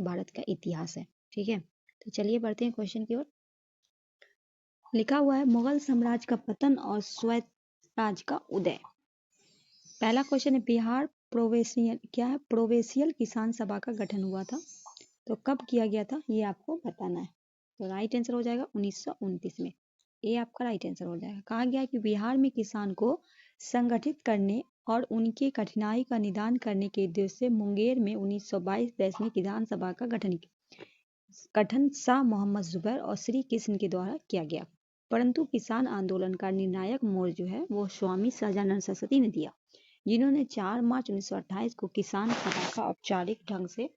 भारत का इतिहास है। ठीक है, तो चलिए बढ़ते हैं क्वेश्चन की ओर। लिखा हुआ है मुगल साम्राज्य का पतन और श्वेत राज्य का उदय। पहला क्वेश्चन है बिहार प्रोविंशियल क्या है, प्रोविंशियल किसान सभा का गठन हुआ था, तो कब किया गया था ये आपको बताना है। तो राइट आंसर हो जाएगा 1929 में। ये आपका राइट आंसर हो जाएगा। कहा गया कि बिहार में किसान को संगठित करने और उनकी कठिनाई का निदान करने के उद्देश्य से मुंगेर में 1922 में किसान सभा का गठन शाह मोहम्मद जुबैर और श्री कृष्ण के द्वारा किया गया। परंतु किसान आंदोलन का निर्णायक मोड़ जो है वो स्वामी सहजानंद सरस्वती ने दिया, जिन्होंने 4 मार्च 1928 को किसान सभा का औपचारिक ढंग से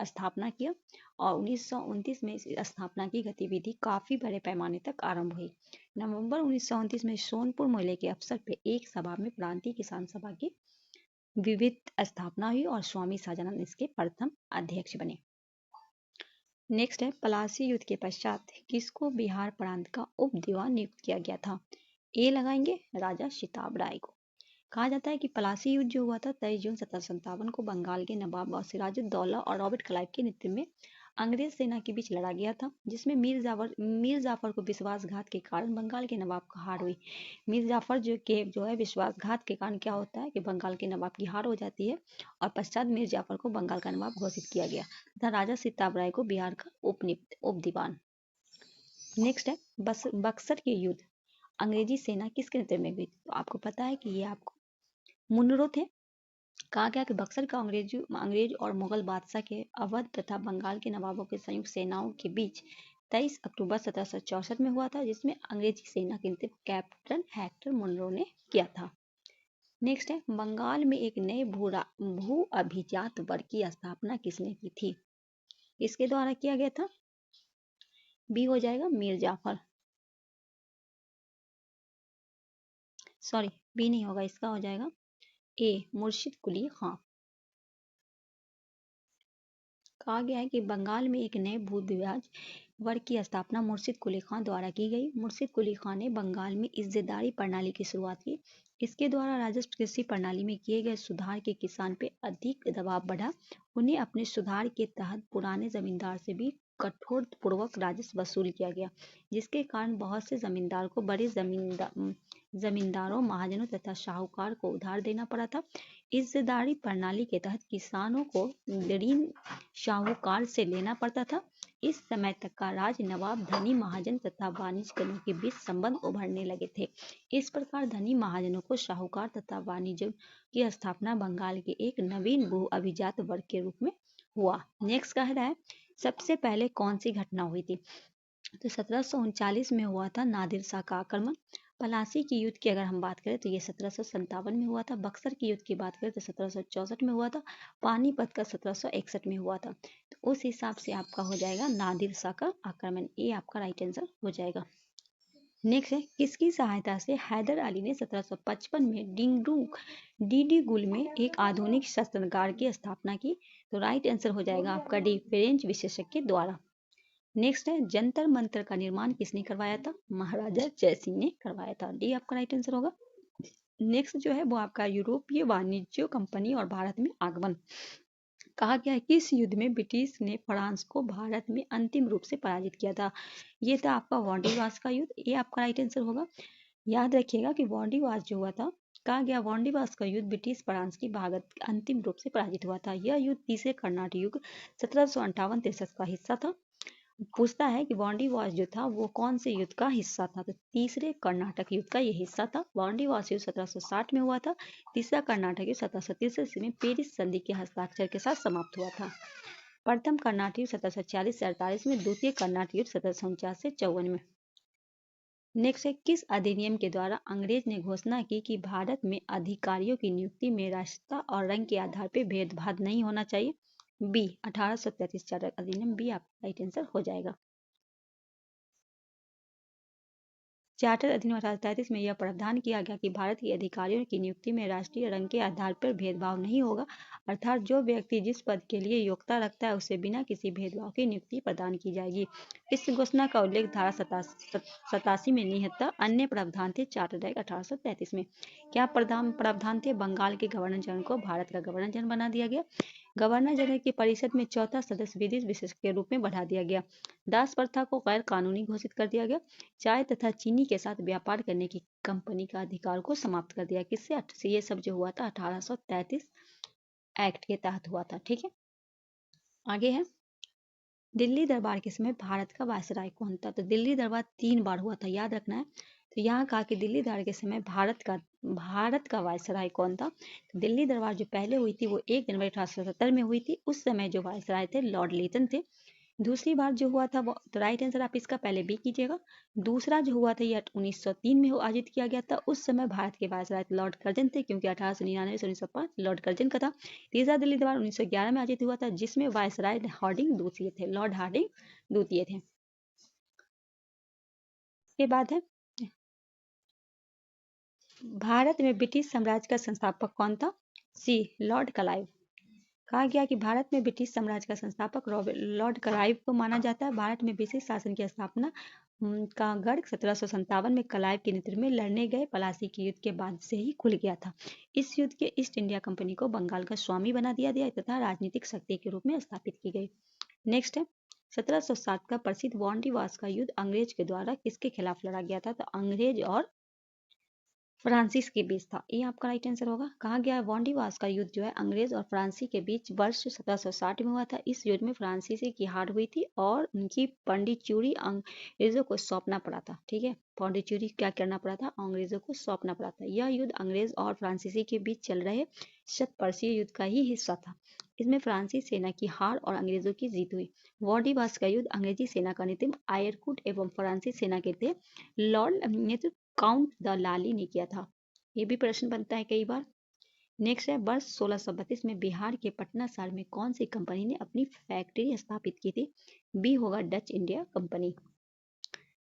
स्थापना किया और 1929 में इस स्थापना की गतिविधि काफी बड़े पैमाने तक आरंभ हुई। नवंबर 1929 में सोनपुर मेले के अवसर पर एक सभा में प्रांतीय किसान सभा की विविध स्थापना हुई और स्वामी सहजानंद इसके प्रथम अध्यक्ष बने। नेक्स्ट है पलासी युद्ध के पश्चात किसको बिहार प्रांत का उप दीवान नियुक्त किया गया था। ए लगाएंगे राजा सिताब राय को। कहा जाता है कि पलासी युद्ध जो हुआ था 23 जून 1757 को बंगाल के नवाब सिराजुद्दौला और रॉबर्ट क्लाइव के नेतृत्व में अंग्रेज सेना के बीच लड़ा गया था, जिसमें मीर जाफर को विश्वासघात के कारण बंगाल के नवाब को हार हुई। मीर जाफर जो है विश्वासघात के कारण क्या होता है कि बंगाल के नवाब की हार हो जाती है और पश्चात मीर जाफर को बंगाल का नवाब घोषित किया गया तथा राजा सिताब राय को बिहार का उप दीवान। नेक्स्ट है बक्सर के युद्ध अंग्रेजी सेना किसके नेतृत्व में हुई। तो आपको पता है कि ये आपको मुनरो थे। कहा गया कि बक्सर का अंग्रेज और मुगल बादशाह के अवध तथा बंगाल के नवाबों की संयुक्त सेनाओं के बीच 23 अक्टूबर 1764 में हुआ था, जिसमें अंग्रेजी सेना के नेतृत्व कैप्टन हेक्टर मुनरो ने किया था। नेक्स्ट है बंगाल में एक नए भू अभिजात वर्ग की स्थापना किसने की थी। इसके द्वारा किया गया था। बी हो जाएगा मीर जाफर, सॉरी बी नहीं होगा, इसका हो जाएगा ए मुर्शिद कुली खां। कहा गया है कि बंगाल में एक नए भूविभाज वर्ग की स्थापना मुर्शिद कुली खां द्वारा की गई। मुर्शिद कुली खां ने बंगाल में इज्जतदारी प्रणाली की शुरुआत की। इसके द्वारा राजस्व कृषि प्रणाली में किए गए सुधार के किसान पे अधिक दबाव बढ़ा। उन्हें अपने सुधार के तहत पुराने जमींदार से भी कठोर पूर्वक राजस्व वसूल किया गया, जिसके कारण बहुत से जमींदार को बड़े जमींदारों महाजनों तथा साहूकार को उधार देना पड़ा था। इज्जतदारी प्रणाली के तहत किसानों को ऋण साहूकार से लेना पड़ता था। इस समय तक का राज नवाब धनी महाजन तथा वाणिज्यिकों के बीच संबंध उभरने लगे थे। इस प्रकार धनी महाजनों को साहूकार तथा वाणिज्य की स्थापना बंगाल के एक नवीन भू अभिजात वर्ग के रूप में हुआ। नेक्स्ट कह रहा है सबसे पहले कौन सी घटना हुई थी। तो 1739 में हुआ था नादिर शाह का आक्रमण। पलासी की युद्ध की अगर हम बात करें तो ये 1757 में हुआ था। बक्सर की युद्ध की बात करें तो 1764 में हुआ था। पानीपत का 1761 में हुआ था। तो उस हिसाब से आपका हो जाएगा नादिर शाह का आक्रमण, ये आपका राइट आंसर हो जाएगा। नेक्स्ट है किसकी सहायता से हैदर अली ने 1755 में डीडी गुल में एक आधुनिक शस्त्रागार की स्थापना की। तो राइट आंसर हो जाएगा आपका डी फ्रेंच विशेषज्ञ के द्वारा। नेक्स्ट है जंतर मंतर का निर्माण किसने करवाया था। महाराजा जयसिंह ने करवाया था। डी आपका राइट आंसर होगा। नेक्स्ट जो है वो आपका यूरोपीय वाणिज्य कंपनी और भारत में आगमन। कहा गया है कि इस युद्ध में ब्रिटिश ने फ्रांस को भारत में अंतिम रूप से पराजित किया था। ये था आपका वांडीवास का युद्ध, ये आपका राइट आंसर होगा। याद रखिएगा कि वांडीवास जो हुआ था, कहा गया वांडीवास का युद्ध ब्रिटिश फ्रांस की भागत अंतिम रूप से पराजित हुआ था। यह युद्ध तीसरे कर्नाटक युद्ध 1758-63 का हिस्सा था। पूछता है कि वांडीवास जो था वो कौन से युद्ध का हिस्सा था। तो तीसरे कर्नाटक युद्ध का ये हिस्सा था। वांडीवास युद्ध 1760 में हुआ था। तीसरा कर्नाटक युद्ध 1733 में पेरिस संधि के हस्ताक्षर के साथ समाप्त हुआ था। प्रथम कर्नाटक युद्ध 1740 से 48 में, द्वितीय कर्नाटक युद्ध 1749 से 54 में। नेक्स्ट है किस अधिनियम के द्वारा अंग्रेज ने घोषणा की कि भारत में अधिकारियों की नियुक्ति में राष्ट्रता और रंग के आधार पर भेदभाव नहीं होना चाहिए। बी 1833 चार्टर अधिनियम, बी आपका राइट आंसर हो जाएगा। चार्टर अधिनियम 1833 में यह प्रावधान किया गया कि भारत के अधिकारियों की नियुक्ति में राष्ट्रीय रंग के आधार पर भेदभाव नहीं होगा, अर्थात जो व्यक्ति जिस पद के लिए योग्यता रखता है उसे बिना किसी भेदभाव की नियुक्ति प्रदान की जाएगी। इस घोषणा का उल्लेख धारा 87 में निहित था। अन्य प्रावधान थे चार्टर एक्ट 1833 में। क्या प्रावधान थे। बंगाल के गवर्नर जनरल को भारत का गवर्नर जनरल बना दिया गया। गवर्नर जनरल की परिषद में चौथा सदस्य विदेश विशेषज्ञ के रूप में बढ़ा दिया गया। दास प्रथा को गैर कानूनी घोषित कर दिया गया। चाय तथा चीनी के साथ व्यापार करने की कंपनी का अधिकार को समाप्त कर दिया। किससे? ये सब जो हुआ था 1833 एक्ट के तहत हुआ था। ठीक है, आगे है दिल्ली दरबार के समय भारत का वायसराय कौन था? तो दिल्ली दरबार 3 बार हुआ था, याद रखना है। तो यहाँ कहा कि दिल्ली दरबार के समय भारत का वायसराय कौन था? तो दिल्ली दरबार जो पहले हुई थी वो 1 जनवरी 1870 में हुई थी। उस समय जो वायसराय थे लॉर्ड लीटन थे। दूसरी बार जो हुआ था वो, तो राइट आंसर आप इसका पहले बी कीजिएगा। दूसरा जो हुआ था ये 1903 में आयोजित किया गया था। उस समय भारत के वायसराय लॉर्ड कर्जन थे, क्योंकि 1899 से 1905 लॉर्ड कर्जन का था। तीसरा दिल्ली दरबार 1911 में आयोजित हुआ था, जिसमें वायसराय हार्डिंग द्वितीय थे, लॉर्ड हार्डिंग द्वितीय थे। के बाद है भारत में ब्रिटिश साम्राज्य का संस्थापक कौन था? सी लॉर्ड क्लाइव। कहा गया कि भारत में ब्रिटिश साम्राज्य का संस्थापक लॉर्ड क्लाइव को माना जाता है। भारत में ब्रिटिश शासन की स्थापना का गढ़ 1757 में क्लाइव के नेतृत्व में लड़ने गए प्लासी के युद्ध के बाद से ही खुल गया था। इस युद्ध के ईस्ट इंडिया कंपनी को बंगाल का स्वामी बना दिया गया तथा राजनीतिक शक्ति के रूप में स्थापित की गई। नेक्स्ट है 1707 का प्रसिद्ध वांडीवास का युद्ध अंग्रेज के द्वारा किसके खिलाफ लड़ा गया था? तो अंग्रेज और फ्रांसिस के बीच था। ये आपका राइट आंसर होगा। कहा गया वांडीवास का युद्ध जो है अंग्रेज और फ्रांसीसी के बीच वर्ष 1760 में हुआ था। इस युद्ध में फ्रांसीसी की हार हुई थी और उनकी पौंडीचेरी अंग्रेजों को सौंपना पड़ा था। ठीक है, पौंडीचेरी क्या करना पड़ा था? अंग्रेजों को सौंपना पड़ा था। यह युद्ध अंग्रेज और फ्रांसीसी के बीच चल रहे शतवर्षीय युद्ध का ही हिस्सा था। इसमें फ्रांसीसी सेना की हार और अंग्रेजों की जीत हुई। वांडीवास का युद्ध अंग्रेजी सेना का नेतृत्व आयरकुट एवं फ्रांसीसी सेना के थे लॉर्ड नेतृत्व काउंट द लाली ने किया था। ये भी प्रश्न बनता है कई बार। नेक्स्ट है वर्ष 1632 में बिहार के पटना शहर में कौन सी कंपनी ने अपनी फैक्ट्री स्थापित की थी? बी होगा डच इंडिया कंपनी।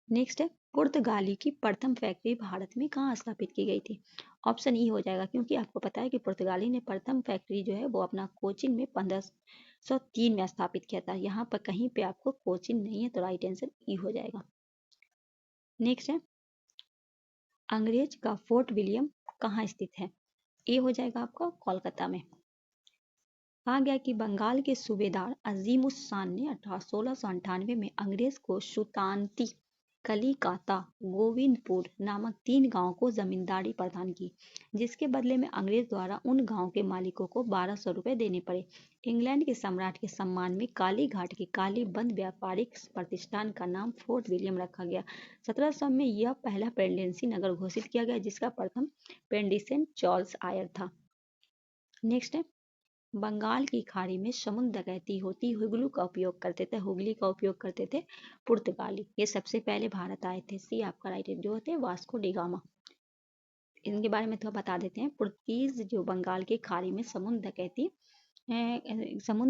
नेक्स्ट है पुर्तगाली की प्रथम फैक्ट्री भारत में कहाँ स्थापित की गई थी? ऑप्शन ई हो जाएगा, क्योंकि आपको पता है कि पुर्तगाली ने प्रथम फैक्ट्री जो है वो अपना कोचिन में 1503 में स्थापित किया था। यहाँ पर कहीं पे आपको कोचिन नहीं है, तो राइट आंसर ई हो जाएगा। नेक्स्ट है अंग्रेज का फोर्ट विलियम कहाँ स्थित है? ए हो जाएगा आपका कोलकाता में। कहा गया कि बंगाल के सूबेदार अजीम उस शान ने 1698 में अंग्रेज को सुतांती, कलिकाता, गोविंदपुर नामक 3 गांवों को जमींदारी प्रदान की, जिसके बदले में अंग्रेज द्वारा उन गांवों के मालिकों को 1200 रुपये देने पड़े। इंग्लैंड के सम्राट के सम्मान में काली घाट के काली बंद व्यापारिक प्रतिष्ठान का नाम फोर्ट विलियम रखा गया। 1700 में यह पहला प्रेसिडेंसी नगर घोषित किया गया, जिसका प्रथम प्रेसिडेंट चार्ल्स आयर था। नेक्स्ट है बंगाल की खाड़ी में समुद्र डकैती होती हुगली का उपयोग करते थे पुर्तगाली। ये सबसे पहले भारत आए थे। सी आपका राइट है, जो थे वास्को डी गामा। इनके बारे में थोड़ा बता देते हैं। पुर्तगीज जो बंगाल की खाड़ी में समुद्र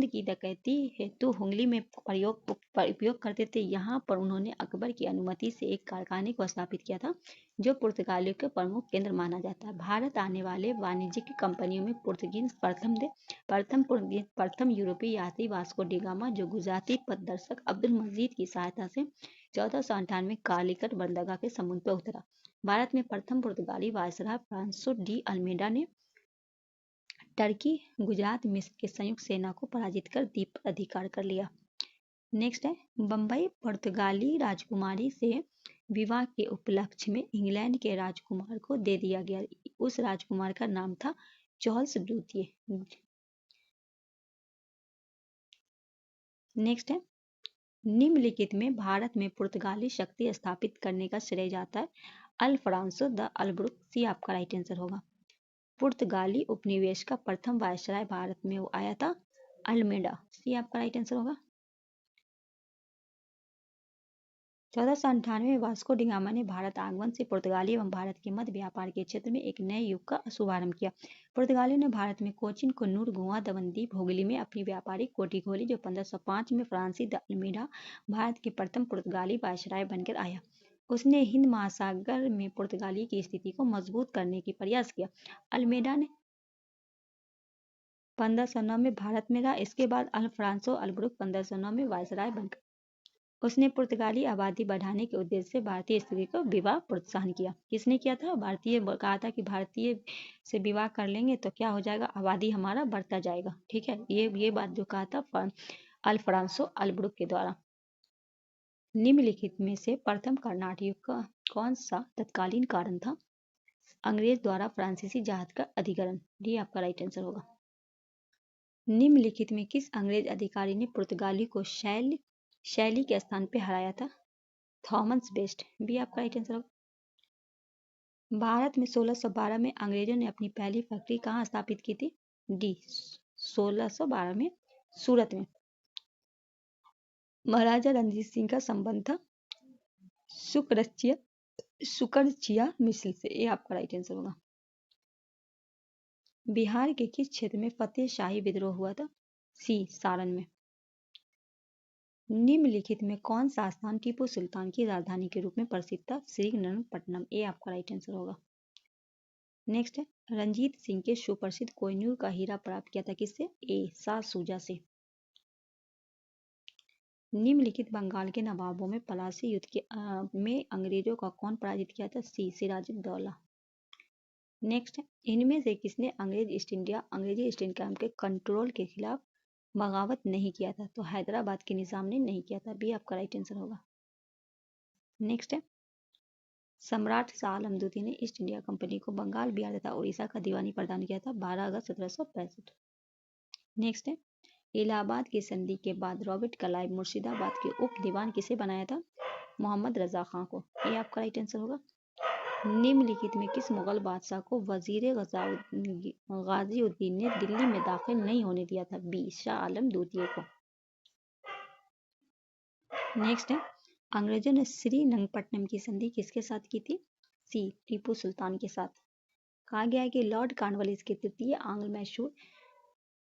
की डकैती हेतु हुगली में उपयोग करते थे। यहाँ पर उन्होंने अकबर की अनुमति से एक कारखाने को स्थापित किया था, जो पुर्तगालियों के प्रमुख केंद्र माना जाता है। भारत आने वाले वाणिज्यिक कंपनियों में पुर्तगीज प्रथम यूरोपीय यात्री वास्को डी गामा, जो गुजराती पथदर्शक अब्दुल मजीद की सहायता से 1498 में कालीकट बंदरगाह के समुद्र पर उतरा। भारत में प्रथम पुर्तगाली वायसराय फ्रांसो डी अल्मेडा ने टर्की, गुजरात, मिस्र के संयुक्त सेना को पराजित कर द्वीप पर अधिकार कर लिया। नेक्स्ट है बम्बई पुर्तगाली राजकुमारी से विवाह के उपलक्ष्य में इंग्लैंड के राजकुमार को दे दिया गया। उस राजकुमार का नाम था चार्ल्स द्वितीय। नेक्स्ट है निम्नलिखित में भारत में पुर्तगाली शक्ति स्थापित करने का श्रेय जाता है अल्फांसो द अल्बुकर्क। सी आपका राइट आंसर होगा। पुर्तगाली उपनिवेश का प्रथम वायसराय भारत में आया था अल्मेडा। सी आपका राइट आंसर होगा। 1498 में वास्को डी गामा ने भारत आगमन से पुर्तगाली एवं भारत के मध्य व्यापार के क्षेत्र में एक नए युग का शुभारंभ किया। पुर्तगालियों ने भारत में कोचिन, कन्नूर, गोवा, दमनदीप, हुगली में अपनी व्यापारिक कोठी खोली, जो 1505 में फ्रांसिस द अल्मेडा भारत के प्रथम पुर्तगाली वायसराय बनकर आया। उसने हिंद महासागर में पुर्तगाली की स्थिति को मजबूत करने की प्रयास किया। अल्मेडा ने 1509 में भारत में रहा। इसके बाद अल्फांसो अल्बुकर्क 1509 में वायसराय बनकर उसने पुर्तगाली आबादी बढ़ाने के उद्देश्य से भारतीय स्त्री को विवाह प्रोत्साहन किया। किसने किया था? कहा था कि भारतीय से विवाह कर लेंगे तो क्या हो जाएगा, आबादी हमारा बढ़ता जाएगा। ठीक है, ये बात जो कहा था अल्फ्रांसो अलब्रुक के द्वारा। निम्नलिखित में से प्रथम कर्नाटक युद्ध का कौन सा तत्कालीन कारण था? अंग्रेज द्वारा फ्रांसीसी जहाज का अधिग्रहण। ये आपका राइट आंसर होगा। निम्नलिखित में किस अंग्रेज अधिकारी ने पुर्तगाली को शैली के स्थान पर हराया था? Thomas best. भी आपका राइट आंसर होगा। भारत में 1612 में अंग्रेजों ने अपनी पहली फैक्ट्री कहाँ स्थापित की थी? डी 1612 में सूरत में। महाराजा रणजीत सिंह का संबंध था सुकरचिया मिश्र से। ये आपका राइट आंसर होगा। बिहार के किस क्षेत्र में फतेह शाही विद्रोह हुआ था? सी सारण में। निम्नलिखित में कौन सा स्थान टीपू सुल्तान की राजधानी के रूप में प्रसिद्ध था? श्रीरंगपट्टनम। ये आपका राइट आंसर होगा। नेक्स्ट है, रंजीत सिंह के सुप्रसिद्ध कोहिनूर का हीरा प्राप्त किया था किससे? ए शाह सूजा से। निम्नलिखित बंगाल के नवाबों में पलासी युद्ध में अंग्रेजों का कौन पराजित किया था? सी सिराजुद्दौला। नेक्स्ट है, इनमें से किसने अंग्रेजी ईस्ट इंडिया के कंट्रोल के खिलाफ बगावत नहीं किया था? तो हैदराबाद के निजाम ने नहीं किया था। बी आपका राइट आंसर होगा। नेक्स्ट है, सम्राट शाह आलम द्वितीय ने ईस्ट इंडिया कंपनी को बंगाल, बिहार तथा उड़ीसा का दीवानी प्रदान किया था 12 अगस्त 1765। नेक्स्ट है, इलाहाबाद की संधि के बाद रॉबर्ट क्लाइव मुर्शिदाबाद के उप दीवान किसे बनाया था? मोहम्मद रजा खां को। ये आपका राइट आंसर होगा। निम्नलिखित में किस मुगल बादशाह को वजीर गाजीउद्दीन ने दिल्ली में दाखिल नहीं होने दिया था? बी शाह आलम द्वितीय को। नेक्स्ट है, अंग्रेजों ने श्रीरंगपट्टनम की संधि किसके साथ की थी? सी टीपू सुल्तान के साथ। कहा गया है कि लॉर्ड कॉर्नवालिस के तृतीय आंग्ल मैसूर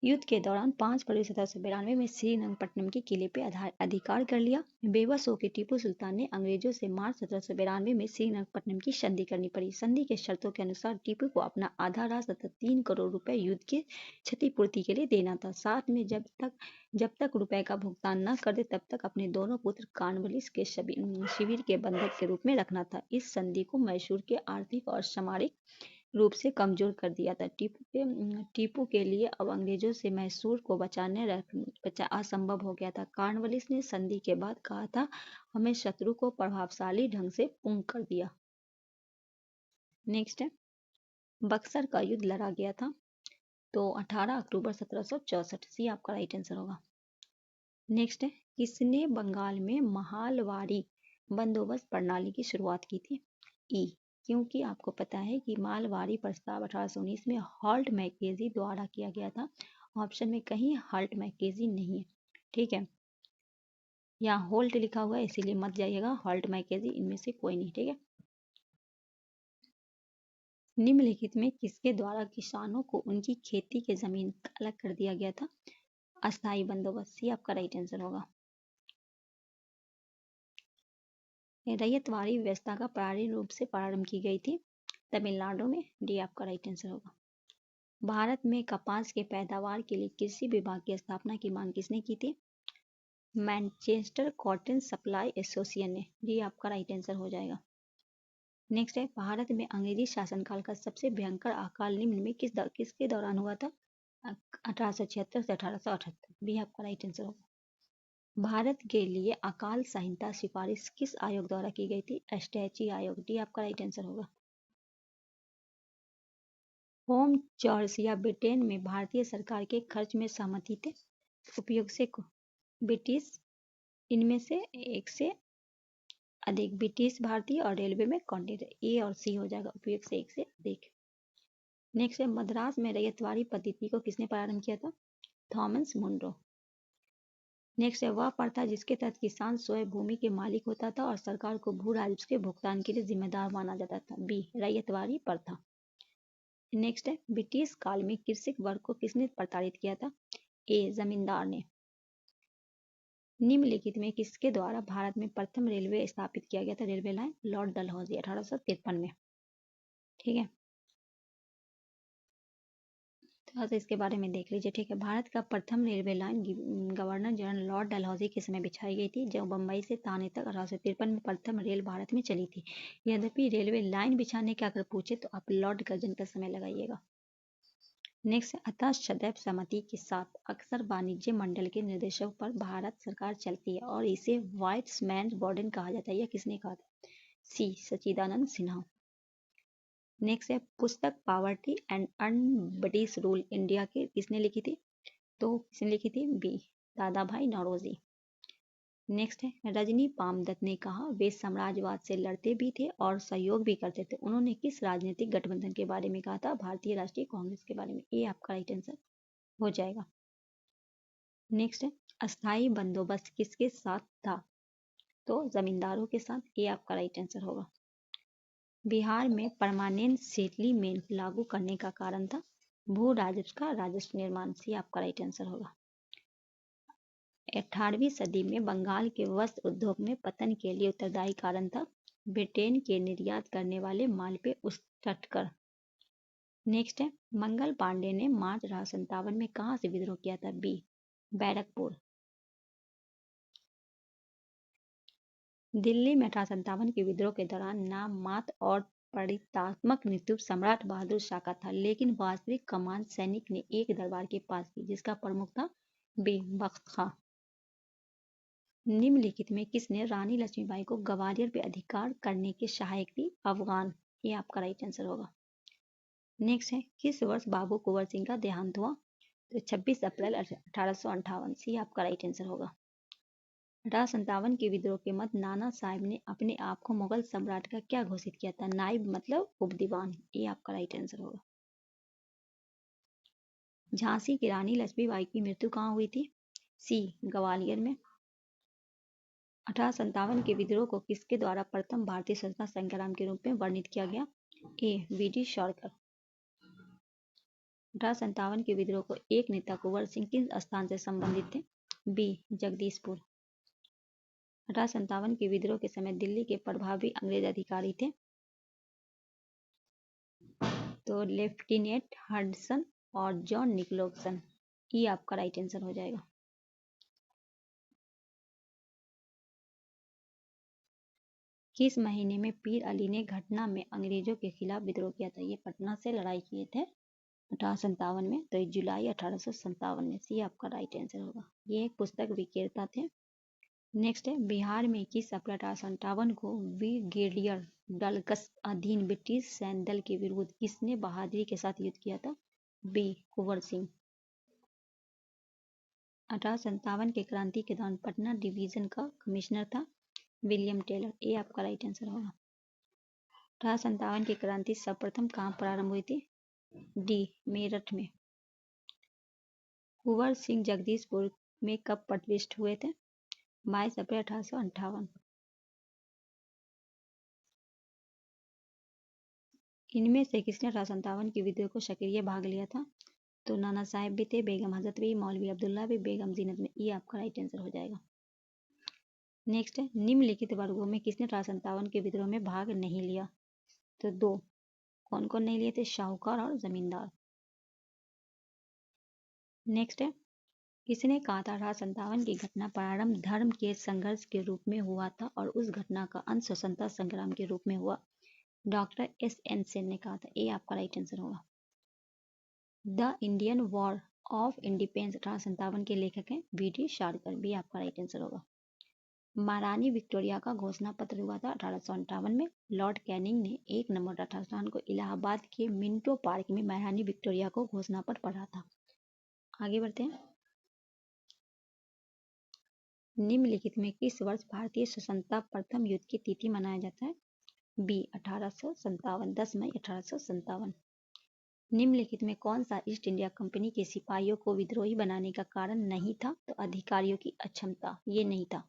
युद्ध के दौरान 5 फरवरी 1792 में श्रीरंगपट्टनम के किले पे अधिकार कर लिया। बेबस होकर टीपू सुल्तान ने अंग्रेजों से मार्च 1792 में श्रीरंगपट्टनम की संधि करनी पड़ी। संधि के शर्तों के अनुसार टीपू को अपना आधा राज तथा 3 करोड़ रुपए युद्ध की क्षतिपूर्ति के लिए देना था। साथ में जब तक रुपए का भुगतान न कर दे तब तक अपने दोनों पुत्र कॉर्नवालिस के शिविर के बंधक के रूप में रखना था। इस संधि को मैसूर के आर्थिक और सामरिक रूप से कमजोर कर दिया था। टीपू के लिए अब अंग्रेजों से मैसूर को बचाना असंभव हो गया था। कॉर्नवालिस ने संधि के बाद कहा था, हमें शत्रु को प्रभावशाली ढंग से पूर्ण कर दिया। नेक्स्ट है, बक्सर का युद्ध लड़ा गया था तो 18 अक्टूबर 1764। सी आपका राइट आंसर होगा। नेक्स्ट है, किसने बंगाल में महालवाड़ी बंदोबस्त प्रणाली की शुरुआत की थी? ई, क्योंकि आपको पता है कि मालवाड़ी प्रस्ताव 1819 में हॉल्ट मैकेजी द्वारा किया गया था। ऑप्शन में कहीं हॉल्ट मैकेजी नहीं है। ठीक है, यहाँ होल्ट लिखा हुआ है इसीलिए मत जाइएगा, हॉल्ट मैकेजी इनमें से कोई नहीं। ठीक है, निम्नलिखित में किसके द्वारा किसानों को उनकी खेती के जमीन अलग कर दिया गया था? अस्थायी बंदोबस्त। सी आपका राइट आंसर होगा। रैयतवाड़ी व्यवस्था का प्रारंभिक रूप से प्रारंभ की गई थी तमिलनाडु में। डी आपका राइट आंसर होगा। भारत में कपास के पैदावार के लिए कृषि विभाग की स्थापना की मांग किसने की थी? मैनचेस्टर कॉटन सप्लाई एसोसिएशन ने। डी आपका राइट आंसर हो जाएगा। नेक्स्ट है, भारत में अंग्रेजी शासनकाल का सबसे भयंकर अकाल निम्न में किसके दौरान हुआ था? 1876 से 1878। भी आपका राइट आंसर होगा। भारत के लिए अकाल संहिता सिफारिश किस आयोग द्वारा की गई थी? एस्टेची आयोग। डी आपका राइट आंसर होगा। होम चॉर्च या ब्रिटेन में भारतीय सरकार के खर्च में सहमति थे उपयोग से ब्रिटिश, इनमें से एक से अधिक ब्रिटिश, भारतीय और रेलवे में कॉन्ट्रैक्ट। ए और सी हो जाएगा, उपयोग से एक से अधिक। नेक्स्ट है, मद्रास में रैयतवाड़ी पद्धति को किसने प्रारंभ किया था? Thomas Munro. नेक्स्ट है, वह प्रथा जिसके तहत किसान स्वयं भूमि के मालिक होता था और सरकार को भू राजस्व के भुगतान के लिए जिम्मेदार माना जाता था। बी रैयतवाड़ी प्रथा। नेक्स्ट है, ब्रिटिश काल में कृषक वर्ग को किसने प्रताड़ित किया था? ए जमींदार ने। निम्नलिखित में किसके द्वारा भारत में प्रथम रेलवे स्थापित किया गया था? रेलवे लाइन लॉर्ड डलहौजी 1853 में। ठीक है, थोड़ा सा इसके बारे में देख लीजिए, ठीक है। भारत का प्रथम railway line governor general Lord Dalhousie के समय बिछाई गई थी, जो बम्बई से थाने तक 1853 में प्रथम रेल भारत में चली थी। यद्यपि रेलवे लाइन बिछाने का अगर पूछे तो आप लॉर्ड कर्जन का समय लगाइएगा। नेक्स्ट, अतः सदैव सहमति के साथ अक्सर वाणिज्य मंडल के निर्देशों पर भारत सरकार चलती है और इसे व्हाइट्समैन बॉर्डन कहा जाता है। यह किसने कहा था? सी सच्चिदानंद सिन्हा। नेक्स्ट है पुस्तक poverty and earn British rule India के किसने लिखी थी? तो किसने लिखी थी? बी दादा भाई नौरोजी। नेक्स्ट है रजनी पामदत्त ने कहा वे साम्राज्यवाद से लड़ते भी थे और सहयोग भी करते थे। उन्होंने किस राजनीतिक गठबंधन के बारे में कहा था? भारतीय राष्ट्रीय कांग्रेस के बारे में। ये आपका राइट आंसर हो जाएगा। नेक्स्ट है अस्थाई बंदोबस्त किसके साथ था? तो जमींदारों के साथ। ये आपका राइट आंसर होगा। बिहार में परमानेंट सेटलमेंट लागू करने का कारण था भू राजस्व का राजस्व निर्माण। सी आपका राइट आंसर होगा। 18वीं सदी में बंगाल के वस्त्र उद्योग में पतन के लिए उत्तरदायी कारण था ब्रिटेन के निर्यात करने वाले माल पे उस्तटकर। नेक्स्ट है मंगल पांडे ने मार्च 1857 में कहां से विद्रोह किया था? बी बैरकपुर। दिल्ली में 1857 के विद्रोह के दौरान नाम मात्र और प्रतीकात्मक मृत्यु सम्राट बहादुर शाह का था, लेकिन वास्तविक कमान सैनिक ने एक दरबार के पास की जिसका प्रमुख था बी बख्त खां। निम्नलिखित में किसने रानी लक्ष्मीबाई को ग्वालियर पे अधिकार करने के सहायक थी? अफगान। ये आपका राइट आंसर होगा। नेक्स्ट है किस वर्ष बाबू कुंवर सिंह का देहांत हुआ? तो 26 अप्रैल 1858। सी आपका राइट आंसर होगा। 1857 के विद्रोह के मध्य नाना साहब ने अपने आप को मुगल सम्राट का क्या घोषित किया था? नाइब मतलब उपदीवान। ये आपका राइट आंसर होगा। झांसी की रानी लक्ष्मीबाई की मृत्यु कहाँ हुई थी? सी ग्वालियर में। 1857 के विद्रोह को किसके द्वारा प्रथम भारतीय स्वतंत्रता संग्राम के रूप में वर्णित किया गया? ए वी.डी. सावरकर। 1857 के विद्रोह को एक नेता कुंवर सिंह किस स्थान से संबंधित थे? बी जगदीशपुर। 1857 के विद्रोह के समय दिल्ली के प्रभावी अंग्रेज अधिकारी थे तो लेफ्टिनेंट हडसन और जॉन निकोलसन। ये आपका राइट आंसर हो जाएगा। किस महीने में पीर अली ने घटना में अंग्रेजों के खिलाफ विद्रोह किया था? ये पटना से लड़ाई किए थे 1857 में, तो जुलाई 1857 में। सी आपका राइट आंसर होगा। ये एक पुस्तक विक्रेता थे। नेक्स्ट है बिहार में किस अप्रैल 1858 को ब्रिगेडियर डलकस अधीन ब्रिटिश सैन्य दल के विरुद्ध किसने बहादुरी के साथ युद्ध किया था? बी कुंवर सिंह। 1857 के क्रांति के दौरान पटना डिवीजन का कमिश्नर था विलियम टेलर। ये आपका राइट आंसर होगा। 1857 की क्रांति सर्वप्रथम कहाँ प्रारंभ हुई थी? डी मेरठ में। कुंवर सिंह जगदीशपुर में कब प्रतिष्ठित हुए थे? 22 अप्रैल 1858। इनमें से किसने 1857 के विद्रोह को सक्रिय भाग लिया था? तो नाना साहेब भी थे, बेगम हजरत भी, मौलवी अब्दुल्ला भी, बेगम जीनत में। ये आपका राइट आंसर हो जाएगा। नेक्स्ट है निम्नलिखित वर्गों में किसने 1857 के विद्रोह में भाग नहीं लिया? तो दो। कौन कौन नहीं लिए थे? शाहूकार और जमींदार। नेक्स्ट है किसने कहा था 1857 की घटना प्रारंभ धर्म के संघर्ष के रूप में हुआ था और उस घटना का अंत स्वतंत्रता संग्राम के रूप में हुआ? Doctor SN. सेन ने कहा था। ये आपका राइट आंसर होगा। The Indian war of independence 1857 के लेखक हैं वी.डी. सावरकर। भी आपका राइट आंसर होगा। महारानी विक्टोरिया का घोषणा पत्र हुआ था 1858 में। लॉर्ड कैनिंग ने 1 नवंबर 1858 को इलाहाबाद के मिंटो पार्क में महारानी विक्टोरिया को घोषणा पत्र पढ़ा था। आगे बढ़ते हैं। निम्नलिखित में किस वर्ष भारतीय स्वतंत्रता प्रथम युद्ध की तिथि मनाया जाता है? बी 1857 10 मई 1857। निम्नलिखित में कौन सा ईस्ट इंडिया कंपनी के सिपाहियों को विद्रोही बनाने का कारण नहीं था? तो अधिकारियों की अक्षमता। ये नहीं था।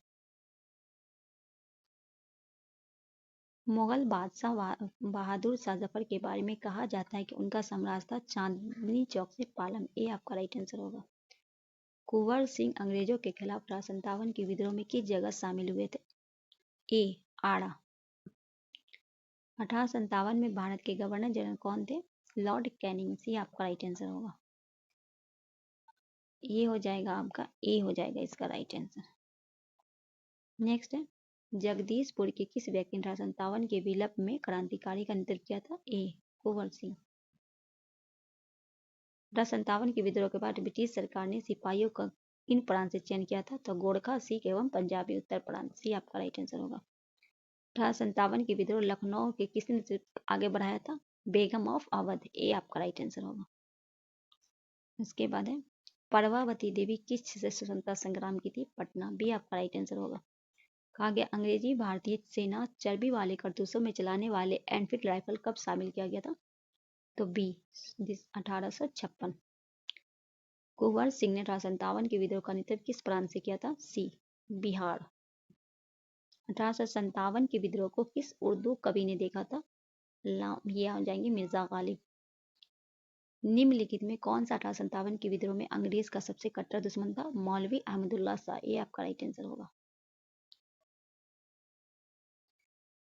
मुगल बादशाह बहादुर शाह जफर के बारे में कहा जाता है कि उनका साम्राज्य था चांदनी चौक से पालम। ये आपका राइट आंसर होगा। कुंवर सिंह अंग्रेजों के खिलाफ 1857 के विद्रोह में किस जगह शामिल हुए थे? ए आड़ा। 1857 में भारत के गवर्नर जनरल कौन थे? Lord Canning. सी आपका राइट आंसर होगा। ये हो जाएगा आपका ए हो जाएगा इसका राइट आंसर। नेक्स्ट है, जगदीशपुर के किस व्यक्ति ने 1857 के विप्लव में क्रांतिकारी का नेतृत्व किया था? ए कुंवर सिंह। 1857 के विद्रोह के बाद ब्रिटिश सरकार ने सिपाहियों का किन प्रांत से चयन किया था? तो गोरखा, सिख एवं पंजाबी उत्तर प्रांत। सी आपका राइट आंसर होगा। 1857 के विद्रोह लखनऊ के किसने नेतृत्व आगे बढ़ाया था? बेगम ऑफ अवध। ए आपका राइट आंसर होगा। उसके बाद है, परवावती देवी किस से स्वतंत्रता संग्राम की थी? पटना। बी आपका राइट आंसर होगा। कहा गया अंग्रेजी भारतीय सेना चर्बी वाले कारतूसों में चलाने वाले एनफील्ड राइफल कब शामिल किया गया था? तो बी 1856। कुंवर सिंह ने 1857 के विद्रोह का नेतृत्व किस प्रांत से किया था? सी बिहार। 1857 के विद्रोह को किस उर्दू कवि ने देखा था? ये आ जाएंगे मिर्जा गालिब। निम्नलिखित में कौन सा 1857 के विद्रोह में अंग्रेज का सबसे कट्टर दुश्मन था? मौलवी अहमदुल्ला शाह। ये आपका राइट आंसर होगा।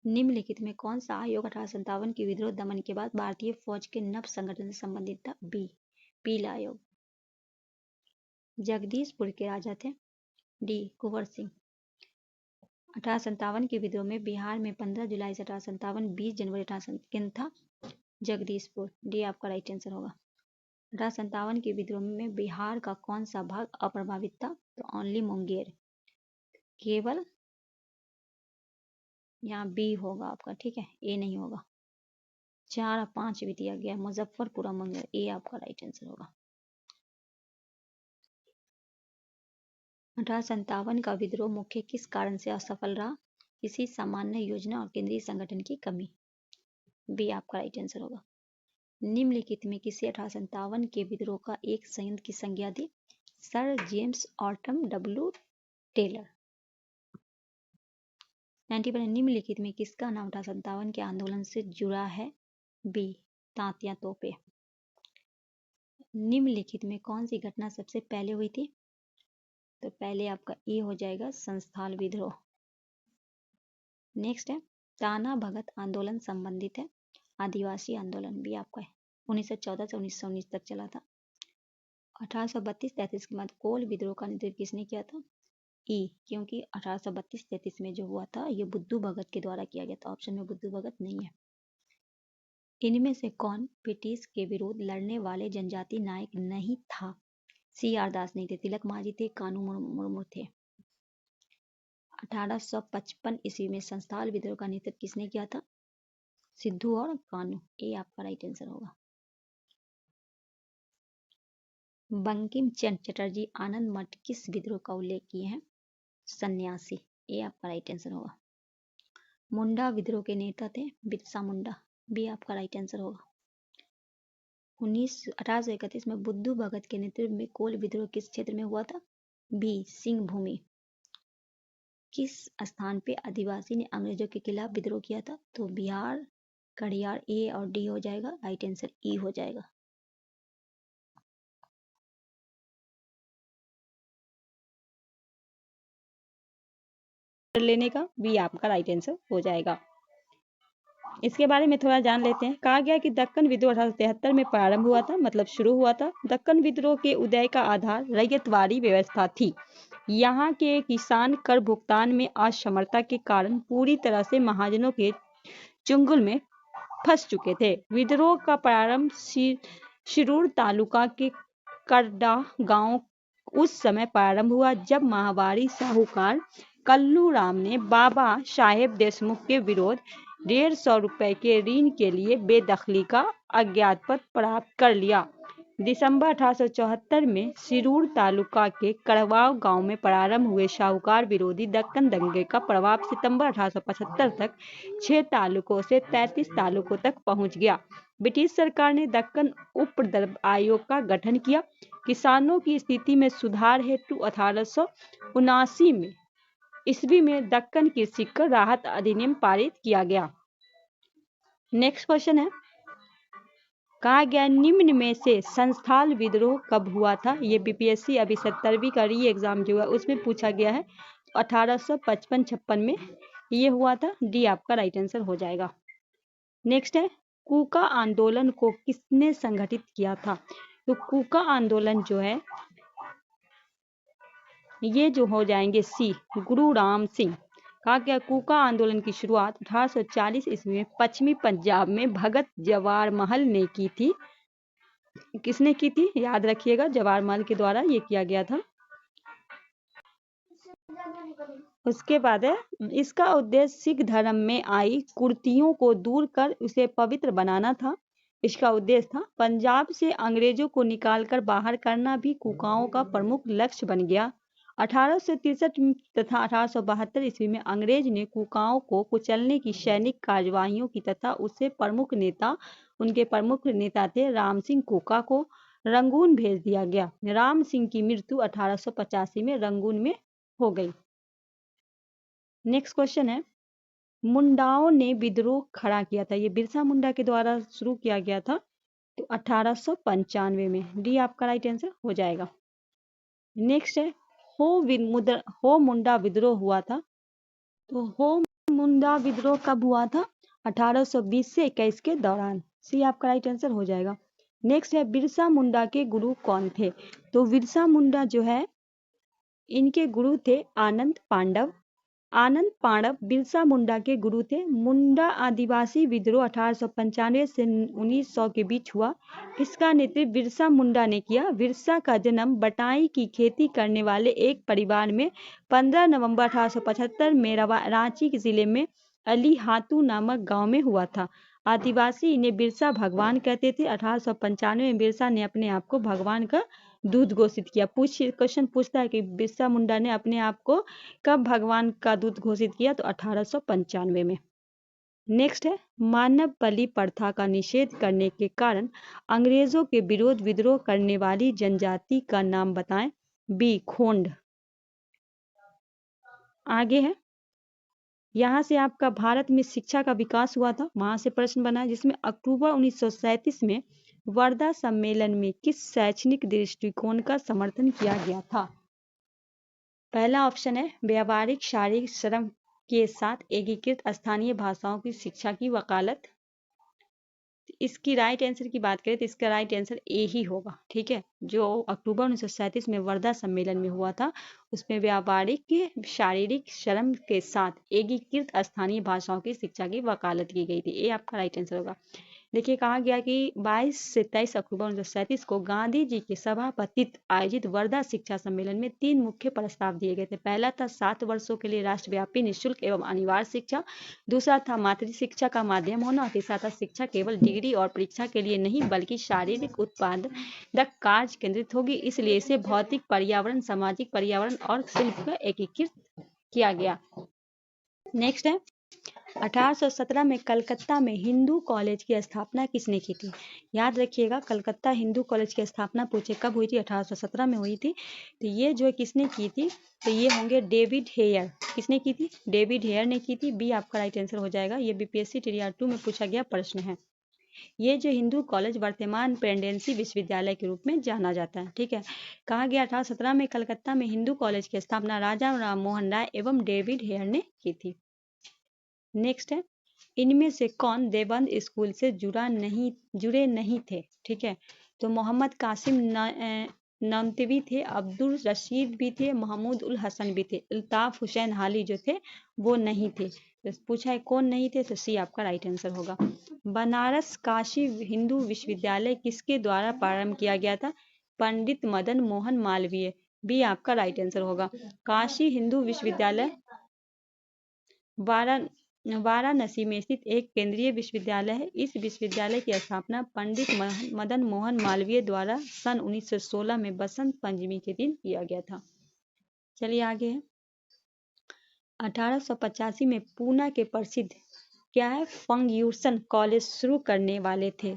निम्नलिखित में कौन सा आयोग 1857 के विद्रोह दमन के बाद भारतीय फौज के नव संगठन से संबंधित था? बी पीला आयोग। जगदीशपुर के राजा थे? डी कुंवर सिंह। 1857 के विद्रोह में बिहार में 15 जुलाई से 1857 20 जनवरी 1857 किन था? जगदीशपुर। डी आपका राइट आंसर होगा। 1857 के विद्रोह में बिहार का कौन सा भाग अप्रभावित था? तो ओनली मुंगेर। केवल यहाँ बी होगा आपका, ठीक है, ए नहीं होगा। 4 और 5 भी दिया गया, मुजफ्फरपुर और मुंगेर। ए आपका राइट आंसर होगा। 1857 का विद्रोह मुख्य किस कारण से असफल रहा? किसी सामान्य योजना और केंद्रीय संगठन की कमी। बी आपका राइट आंसर होगा। निम्नलिखित में किसी 1857 के विद्रोह का एक संयंत्र की संज्ञा दी? Sir James Autumn W Taylor. 91 निम्नलिखित में किसका नाम 1857 के आंदोलन से जुड़ा है? बी तांतिया तोपे। निम्नलिखित में कौन सी घटना सबसे पहले हुई थी? तो पहले आपका ए हो जाएगा संस्थाल विद्रोह। नेक्स्ट है, ताना भगत आंदोलन संबंधित है आदिवासी आंदोलन। भी आपका है 1914 से 1919 तक चला था। 1832-33 के बाद कोल विद्रोह का नेतृत्व किसने किया था? ई, क्योंकि 1832-33 में जो हुआ था ये बुद्धू भगत के द्वारा किया गया था। ऑप्शन में बुद्धू भगत नहीं है। इनमें से कौन ब्रिटिश के विरोध लड़ने वाले जनजाति नायक नहीं था? सी आर दास नहीं थे, तिलक मांझी थे, कानू मुर्मू थे। 1855 ईस्वी में संस्थाल विद्रोह का नेतृत्व किसने किया था? सिद्धू और कानू। ए आपका राइट आंसर होगा। बंकिम चंद्र चटर्जी आनंद मठ किस विद्रोह का उल्लेख किए हैं? सन्यासी। ए आपका राइट आंसर होगा। मुंडा विद्रोह के नेता थे बिरसा मुंडा। बी आपका राइट आंसर होगा। 1831 में बुद्धू भगत के नेतृत्व में कोल विद्रोह किस क्षेत्र में हुआ था? बी सिंह भूमि। किस स्थान पे आदिवासी ने अंग्रेजों के खिलाफ विद्रोह किया था? तो बिहार, कड़ियार। ए और डी हो जाएगा, राइट आंसर ई हो जाएगा। लेने का बी आपका राइट आंसर हो जाएगा। इसके बारे में थोड़ा जान लेते हैं। कहा गया कि दक्कन विद्रोह 1873 में प्रारंभ हुआ था, मतलब शुरू हुआ था। दक्कन विद्रोह के उदय का आधार रैयतवाड़ी व्यवस्था थी। यहाँ के किसान कर भुगतान में असमर्थता के कारण पूरी तरह से महाजनों के चुंगल में फंस चुके थे। विद्रोह का प्रारंभ शिरूर तालुका के करडा गांव उस समय प्रारंभ हुआ जब माहवारी साहूकार कल्लू राम ने बाबा साहेब देशमुख के विरोध 150 रुपए के ऋण के लिए बेदखली का अज्ञात पत्र प्राप्त कर लिया। दिसंबर 1874 में सिरूर तालुका के कड़वाव गांव में प्रारंभ हुए साहूकार विरोधी दक्कन दंगे का प्रभाव सितंबर 1875 तक 6 तालुकों से 33 तालुकों तक पहुंच गया। ब्रिटिश सरकार ने दक्कन उपद्रव आयोग का गठन किया। किसानों की स्थिति में सुधार हेतु 1879 ईस्वी में दक्कन कृषि कर राहत अधिनियम पारित किया गया। नेक्स्ट क्वेश्चन है, कहा गया निम्न में से संस्थाल विद्रोह कब हुआ था? ये बीपीएससी अभी 70वीं का री एग्जाम जो है उसमें पूछा गया है। 1855-56 में ये हुआ था। डी आपका राइट आंसर हो जाएगा। नेक्स्ट है, कूका आंदोलन को किसने संगठित किया था? तो कूका आंदोलन जो है ये जो हो जाएंगे सी, गुरु राम सिंह। कहा गया कूका आंदोलन की शुरुआत 1840 ईस्वी में पश्चिमी पंजाब में भगत जवाहर महल ने की थी। किसने की थी? याद रखिएगा, जवाहर महल के द्वारा ये किया गया था। उसके बाद है, इसका उद्देश्य सिख धर्म में आई कुरीतियों को दूर कर उसे पवित्र बनाना था। इसका उद्देश्य था पंजाब से अंग्रेजों को निकालकर बाहर करना भी कूकाओं का प्रमुख लक्ष्य बन गया। 1863 तथा 1872 ईस्वी में अंग्रेज ने कूकाओं को कुचलने की सैनिक कार्यवाहियों की तथा उनके प्रमुख नेता थे राम सिंह कूका को रंगून भेज दिया गया। राम सिंह की मृत्यु 1885 में रंगून में हो गई। नेक्स्ट क्वेश्चन है, मुंडाओं ने विद्रोह खड़ा किया था। ये बिरसा मुंडा के द्वारा शुरू किया गया था, तो 1895 में। डी आपका राइट आंसर हो जाएगा। नेक्स्ट है, हो मुंडा विद्रोह हुआ था। तो हो मुंडा विद्रोह कब हुआ था? 1820 से 21 के दौरान। सी आपका राइट आंसर हो जाएगा। नेक्स्ट है, बिरसा मुंडा के गुरु कौन थे? तो बिरसा मुंडा जो है, इनके गुरु थे आनंद पांडव। आनंद पांडव बिरसा मुंडा के गुरु थे। मुंडा आदिवासी विद्रोह 1895 से 1900 के बीच हुआ। इसका नेतृत्व बिरसा मुंडा ने किया। बिरसा का जन्म बटाई की खेती करने वाले एक परिवार में 15 नवंबर 1875 में रांची जिले में अली हातू नामक गांव में हुआ था। आदिवासी इन्हें बिरसा भगवान कहते थे। 1895 में बिरसा ने अपने आप को भगवान का दूत घोषित किया। क्वेश्चन पूछता है कि बिरसा मुंडा ने अपने आप को कब भगवान का दूत घोषित किया? तो 1895 में। नेक्स्ट है, मानव बलि प्रथा का निषेध करने के कारण अंग्रेजों के विरोध विद्रोह करने वाली जनजाति का नाम बताएं। बी खोंड। आगे है, यहाँ से आपका भारत में शिक्षा का विकास हुआ था, वहां से प्रश्न बना है, जिसमें अक्टूबर 1937 में वर्धा सम्मेलन में किस शैक्षणिक दृष्टिकोण का समर्थन किया गया था? पहला ऑप्शन है व्यावहारिक शारीरिक श्रम के साथ एकीकृत स्थानीय भाषाओं की शिक्षा की वकालत। इसकी राइट आंसर की बात करें तो इसका राइट आंसर ए ही होगा। ठीक है, जो अक्टूबर 1937 में वर्धा सम्मेलन में हुआ था, उसमें व्यावहारिक शारीरिक श्रम के साथ एकीकृत स्थानीय भाषाओं की शिक्षा की वकालत की गई थी। ये आपका राइट आंसर होगा। देखिए, कहा गया कि 22 से 23 अक्टूबर 1937 को गांधी जी के सभापतित्व आयोजित वर्धा शिक्षा सम्मेलन में 3 मुख्य प्रस्ताव दिए गए थे। पहला था 7 वर्षों के लिए राष्ट्रव्यापी निःशुल्क एवं अनिवार्य शिक्षा। दूसरा था मातृ शिक्षा का माध्यम होना। तीसरा था शिक्षा केवल डिग्री और परीक्षा के लिए नहीं बल्कि शारीरिक उत्पादक कार्य केंद्रित होगी, इसलिए इसे भौतिक पर्यावरण, सामाजिक पर्यावरण और शिल्प का एकीकृत किया गया। नेक्स्ट है, 1817 में कलकत्ता में हिंदू कॉलेज की स्थापना किसने की थी? याद रखिएगा, कलकत्ता हिंदू कॉलेज की स्थापना पूछे कब हुई थी? 1817 में हुई थी। तो ये जो किसने की थी? तो ये होंगे डेविड हेयर। किसने की थी? डेविड हेयर ने की थी। बी आपका राइट आंसर हो जाएगा। ये बीपीएससी टीआर 2 में पूछा गया प्रश्न है। ये जो हिंदू कॉलेज वर्तमान प्रेसिडेंसी विश्वविद्यालय के रूप में जाना जाता है। ठीक है, कहा गया 1817 में कलकत्ता में हिंदू कॉलेज की स्थापना राजा राम मोहन राय एवं डेविड हेयर ने की थी। नेक्स्ट है, इनमें से कौन देवबंद स्कूल से जुड़े नहीं थे? ठीक है, तो मोहम्मद कासिम नमतवी थे, अब्दुल रशीद भी थे, महमूद उल हसन भी थे। अल्ताफ हुसैन हाली जो थे वो नहीं थे। तो पूछा है कौन नहीं थे, तो सी आपका राइट आंसर होगा। बनारस काशी हिंदू विश्वविद्यालय किसके द्वारा प्रारंभ किया गया था? पंडित मदन मोहन मालवीय। बी आपका राइट आंसर होगा। काशी हिंदू विश्वविद्यालय वाराणसी में स्थित एक केंद्रीय विश्वविद्यालय है। इस विश्वविद्यालय की स्थापना पंडित मदन मोहन मालवीय द्वारा सन 1916 में बसंत पंचमी के दिन किया गया था। चलिए आगे है, 1885 में पूना के प्रसिद्ध क्या है? फर्ग्यूसन कॉलेज शुरू करने वाले थे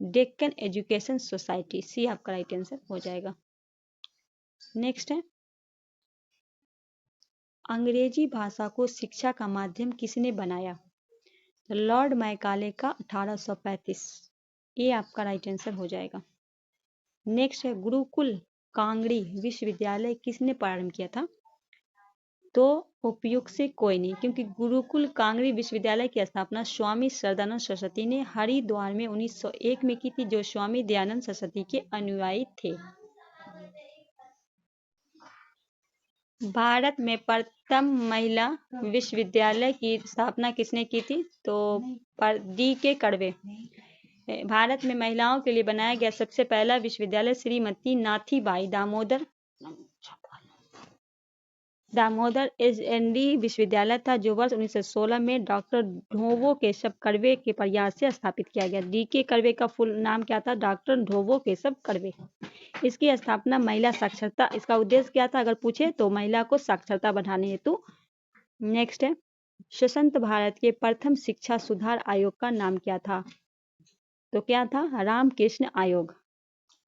डेक्कन एजुकेशन सोसाइटी। सी आपका राइट आंसर हो जाएगा। नेक्स्ट है, अंग्रेजी भाषा को शिक्षा का माध्यम किसने बनाया? तो लॉर्ड मैकाले का 1835। ये आपका राइट आंसर हो जाएगा। नेक्स्ट है, गुरुकुल कांगड़ी विश्वविद्यालय किसने प्रारंभ किया था? तो उपयुक्त से कोई नहीं, क्योंकि गुरुकुल कांगड़ी विश्वविद्यालय की स्थापना स्वामी श्रद्धानंद सरस्वती ने हरिद्वार में 1901 में की थी, जो स्वामी दयानंद सरस्वती के अनुयायी थे। भारत में प्रथम महिला विश्वविद्यालय की स्थापना किसने की थी? तो D.K. कर्वे। भारत में महिलाओं के लिए बनाया गया सबसे पहला विश्वविद्यालय श्रीमती नाथीबाई दामोदर एस.एन.डी. विश्वविद्यालय था, जो वर्ष 1916 में डॉक्टर ढोवो केशव कर्वे के प्रयास से स्थापित किया गया। D.K. कर्वे का फुल नाम क्या था? डॉक्टर ढोवो केशव कर्वे। इसकी स्थापना महिला साक्षरता, इसका उद्देश्य क्या था अगर पूछे तो महिला को साक्षरता बढ़ाने हेतु। नेक्स्ट है, स्वतंत्र भारत के प्रथम शिक्षा सुधार आयोग का नाम क्या था? तो क्या था? रामकृष्ण आयोग।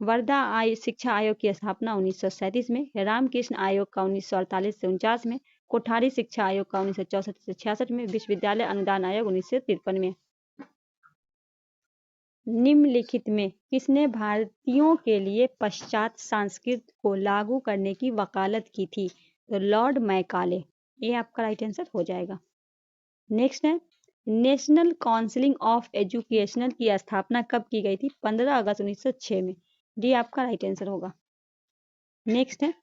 वर्धा शिक्षा आयोग की स्थापना 1937 में, रामकृष्ण आयोग का 1948 से 49 में, कोठारी शिक्षा आयोग का 1964 से 66 में, विश्वविद्यालय अनुदान आयोग 1953 में। निम्नलिखित में किसने भारतीयों के लिए पश्चात संस्कृत को लागू करने की वकालत की थी? तो लॉर्ड मैकाले। ये आपका राइट आंसर हो जाएगा। नेक्स्ट है, नेशनल काउंसिल ऑफ एजुकेशन की स्थापना कब की गई थी? 15 अगस्त 1906 में। डी आपका राइट आंसर होगा। नेक्स्ट है,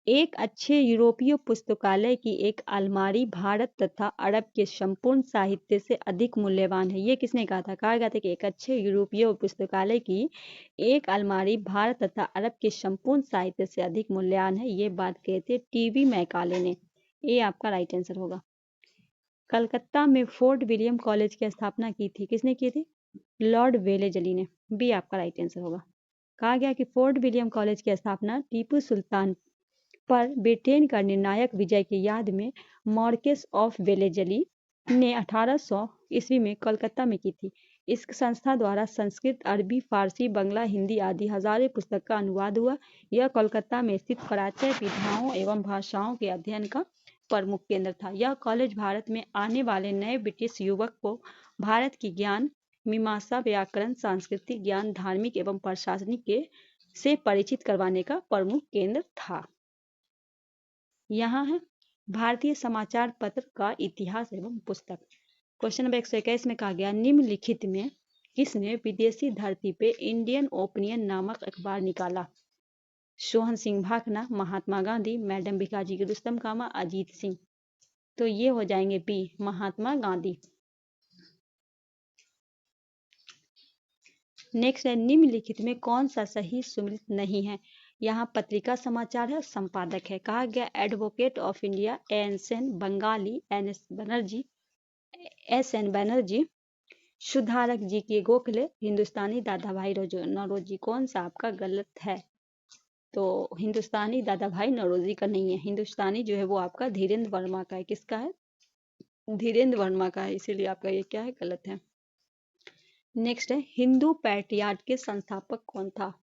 एक अच्छे यूरोपीय पुस्तकालय की एक अलमारी भारत तथा अरब के संपूर्ण साहित्य से अधिक मूल्यवान है। ये किसने कहा था? कहा गया था कि एक अच्छे यूरोपीय पुस्तकालय की एक अलमारी भारत तथा अरब के संपूर्ण साहित्य से अधिक मूल्यवान है। ये बात कहते टी.वी. मैकाले ने। ये आपका राइट आंसर होगा। कलकत्ता में फोर्ट विलियम कॉलेज की स्थापना की थी, किसने की थी? लॉर्ड वेलेजली ने। बी आपका राइट आंसर होगा। कहा गया कि फोर्ट विलियम कॉलेज की स्थापना टीपू सुल्तान पर ब्रिटेन का निर्णायक विजय की याद में मार्केस ऑफ वेलेजली ने 1800 ईस्वी में कलकत्ता में की थी। इस संस्था द्वारा संस्कृत, अरबी, फारसी, बंगला, हिंदी आदि हजारों पुस्तक का अनुवाद हुआ। यह कोलकाता में स्थित प्राच्य विधाओं एवं भाषाओं के अध्ययन का प्रमुख केंद्र था। यह कॉलेज भारत में आने वाले नए ब्रिटिश युवक को भारत की ज्ञान, मीमांसा, व्याकरण, सांस्कृतिक ज्ञान, धार्मिक एवं प्रशासनिक के से परिचित करवाने का प्रमुख केंद्र था। यहाँ है भारतीय समाचार पत्र का इतिहास एवं पुस्तक। क्वेश्चन नंबर 121 में कहा गया, निम्नलिखित में किसने विदेशी धरती पे इंडियन ओपिनियन नामक अखबार निकाला? सोहन सिंह भाखना, महात्मा गांधी, मैडम भिकाजी की रुस्तम कामा, अजीत सिंह। तो ये हो जाएंगे बी, महात्मा गांधी। नेक्स्ट है, निम्नलिखित में कौन सा सही सुमिलित नहीं है? यहाँ पत्रिका समाचार है, संपादक है। कहा गया एडवोकेट ऑफ इंडिया एन बंगाली एस.एन. बनर्जी, सुधारक जी के गोखले, हिंदुस्तानी दादा भाई नौरोजी। कौन सा आपका गलत है? तो हिंदुस्तानी दादा भाई नौरोजी का नहीं है। हिंदुस्तानी जो है वो आपका धीरेन्द्र वर्मा का है। किसका है? धीरेन्द्र वर्मा का है, इसीलिए आपका ये क्या है? गलत है। नेक्स्ट है, हिंदू पैट्रियार्ट के संस्थापक कौन था?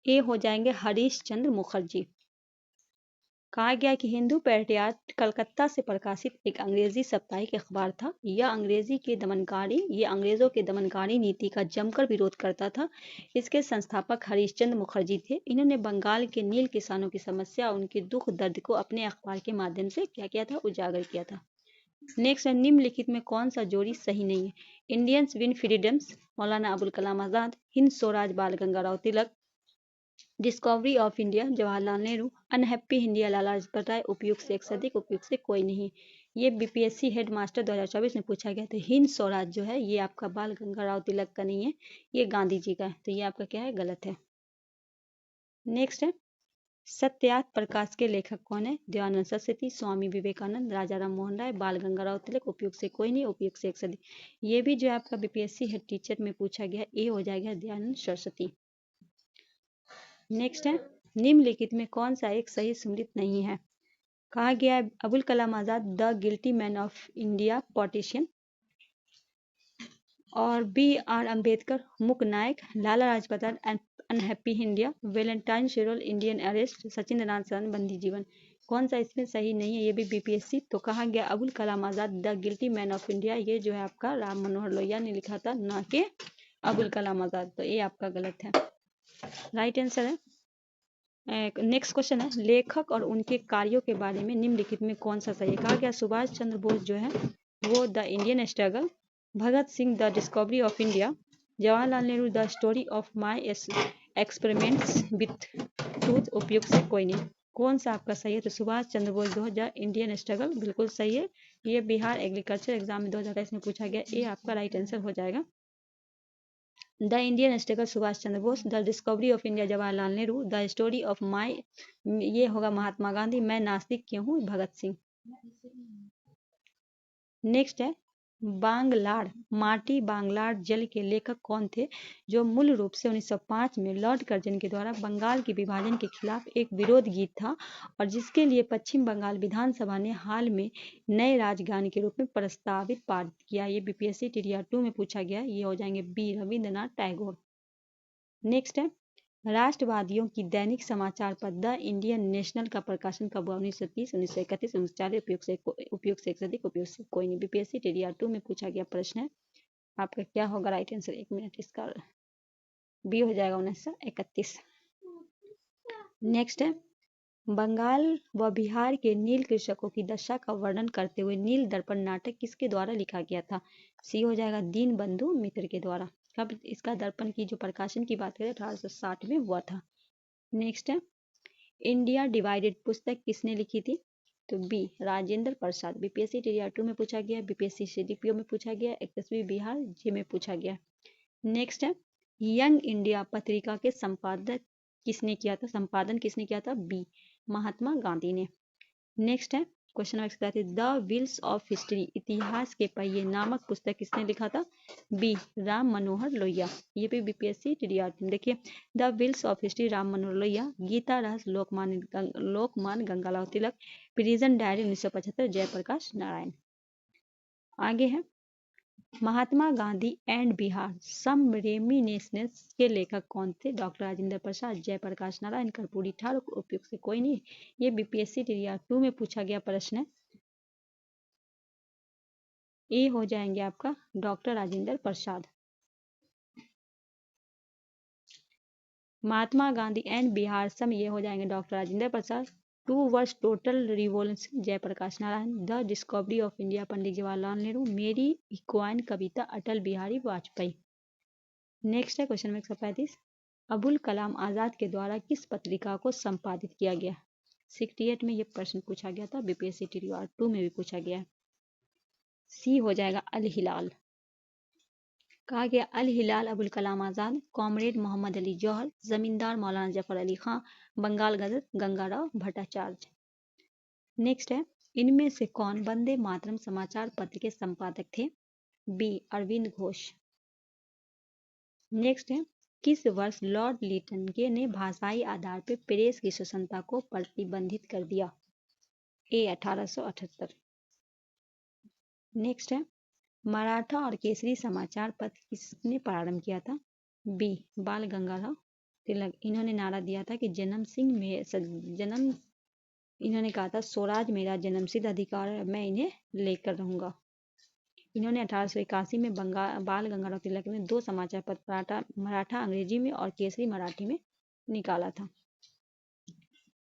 ए हो जाएंगे हरीश चंद्र मुखर्जी। कहा गया कि हिंदू पैट्रियार्ट कलकत्ता से प्रकाशित एक अंग्रेजी साप्ताहिक अखबार था। यह अंग्रेजों के दमनकारी नीति का जमकर विरोध करता था। इसके संस्थापक हरीश चंद्र मुखर्जी थे। इन्होंने बंगाल के नील किसानों की समस्या, उनके दुख दर्द को अपने अखबार के माध्यम से क्या किया था? उजागर किया था। नेक्स्ट है, निम्नलिखित में कौन सा जोड़ी सही नहीं है? Indians win freedoms, Maulana Abul Kalam Azad, Hind Swaraj, Bal Gangarao Tilak, discovery of India, Jawaharlal Nehru, unhappy India, Lala Lajpat Rai. उपयुक्त से एक से अधिक, उपयुक्त से कोई नहीं। ये बीपीएससी हेडमास्टर 2024 में पूछा गया था। हिंद स्वराज जो है ये आपका बाल गंगाराव तिलक का नहीं है, ये गांधी जी का है। तो ये आपका क्या है? गलत है। नेक्स्ट है, सत्यार्थ प्रकाश के लेखक कौन है? दयानंद सरस्वती, स्वामी विवेकानंद, राजा राम मोहन राय, बाल गंगाराव तिलक। उपयुक्त से कोई नहीं, उपयुक्त से एक से अधिक। ये भी जो है आपका बीपीएससी हेड टीचर में पूछा गया, ये हो जाएगा दयानंद सरस्वती। नेक्स्ट है, निम्नलिखित में कौन सा एक सही सुमिलित नहीं है? कहा गया है Abul Kalam Azad the guilty man of India politician, और BR. Ambedkar Mook Nayak, Lala Lajpat Rai unhappy India, Valentine Chirol Indian arrest, Sachindra Nath Saran Bandi Jivan. कौन सा इसमें सही नहीं है? ये भी बीपीएससी। तो कहा गया Abul Kalam Azad the guilty man of India, ये जो है आपका राम मनोहर लोहिया ने लिखा था, ना कि अबुल कलाम आजाद। तो ये आपका गलत है। राइट आंसर है। नेक्स्ट क्वेश्चन है, लेखक और उनके कार्यों के बारे में निम्नलिखित में कौन सा सही है? कहा गया सुभाष चंद्र बोस जो है वो the Indian struggle, Bhagat Singh the discovery of India, Jawaharlal Nehru the story of my experiments with truth. उपयुक्त से कोई नहीं। कौन सा आपका सही है? तो सुभाष चंद्र बोस 2000 इंडियन स्ट्रगल बिल्कुल सही है। ये बिहार एग्रीकल्चर एग्जाम में 2022 में पूछा गया। ये आपका राइट आंसर हो जाएगा। The Indian struggle Subhash Chandra Bose, the discovery of India Jawaharlal Nehru, the story of my ये होगा महात्मा गांधी, मैं नास्तिक क्यों हूँ भगत सिंह। नेक्स्ट है बांगलार माटी बांगलार जल के लेखक कौन थे, जो मूल रूप से 1905 में लॉर्ड कर्जन के द्वारा बंगाल के विभाजन के खिलाफ एक विरोध गीत था और जिसके लिए पश्चिम बंगाल विधानसभा ने हाल में नए राजगान के रूप में प्रस्तावित पारित किया। ये बीपीएससी टीडीआर 2 में पूछा गया। ये हो जाएंगे बी रविंद्रनाथ टैगोर। नेक्स्ट है राष्ट्रवादियों की दैनिक समाचार पत्र द इंडियन नेशनल का प्रकाशन कब हुआ? 1930, 1931, 1940, उपयोग से एक से अधिक, उपयोग से कोई नहीं। बीपीएससी टीडीआर 2 में पूछा गया प्रश्न है। आपका क्या होगा राइट आंसर? 1 मिनट, इसका बी हो जाएगा 1931। नेक्स्ट है बंगाल व बिहार के नील कृषकों की दशा का वर्णन करते हुए नील दर्पण नाटक किसके द्वारा लिखा गया था? सी हो जाएगा दीन बंधु मित्र के द्वारा। कब इसका दर्पण की जो प्रकाशन की बात करें 1860 में हुआ था। नेक्स्ट है इंडिया डिवाइडेड पुस्तक किसने लिखी थी? तो B Rajendra Prasad. BPSC TDR 2 में पूछा गया, बीपीएससी सीडीपीओ में पूछा गया, 21वीं बिहार जी में पूछा गया। नेक्स्ट है यंग इंडिया पत्रिका के संपादन किसने किया था? बी महात्मा गांधी ने। नेक्स्ट है question number 37 the wheels of history इतिहास के पहिए नामक पुस्तक किसने लिखा था? बी राम मनोहर लोहिया। ये भी बीपीएससी टीडीआर देखिए the wheels of history Ram Manohar Lohia, Gita Rahasya Lokmanya Gangarao Tilak, prison diary 1975 Jayaprakash Narayan. आगे है Mahatma Gandhi and Bihar some reminiscences के लेखक कौन थे? डॉक्टर राजेंद्र प्रसाद, जयप्रकाश नारायण, कर्पूरी ठाकुर, उपयुक्त से कोई नहीं। ये बीपीएससी टीडीआर 2 में पूछा गया प्रश्न है। ए हो जाएंगे आपका doctor Rajendra Prasad. Mahatma Gandhi and Bihar some ये हो जाएंगे डॉक्टर राजेंद्र प्रसाद। 2 वर्ष total revolution Jayaprakash Narayan, the discovery of India Pandit Jawaharlal Nehru, Meri Ikyavan Kavita Atal Bihari Vajpayee. Next है क्वेश्चन नंबर 135 अबुल कलाम आजाद के द्वारा किस पत्रिका को संपादित किया गया? 68 में ये प्रश्न पूछा गया था, बीपीएससी टीडीआर 2 में भी पूछा गया। सी हो जाएगा अल हिलाल। कहा गया अल हिलाल अबुल कलाम आजाद, कॉमरेड मोहम्मद अली जौहर, जमींदार मौलाना जफर अली खां, बंगाल गजल गंगाराव भट्टाचार्य। नेक्स्ट है इनमें से कौन वंदे मातरम समाचार पत्र के संपादक थे? बी अरविंद घोष। नेक्स्ट है किस वर्ष लॉर्ड लिटन ने भाषाई आधार पर प्रेस की स्वतंत्रता को प्रतिबंधित कर दिया? ए 1878। नेक्स्ट है मराठा और केसरी समाचार पत्र किसने प्रारंभ किया था? बी बाल गंगाधर तिलक। इन्होंने नारा दिया था कि इन्होंने कहा था स्वराज मेरा जन्मसिद्ध अधिकार है, मैं इन्हें लेकर रहूंगा। इन्होंने 1881 में बाल गंगाधर तिलक ने 2 समाचार पत्र मराठा अंग्रेजी में और केसरी मराठी में निकाला था।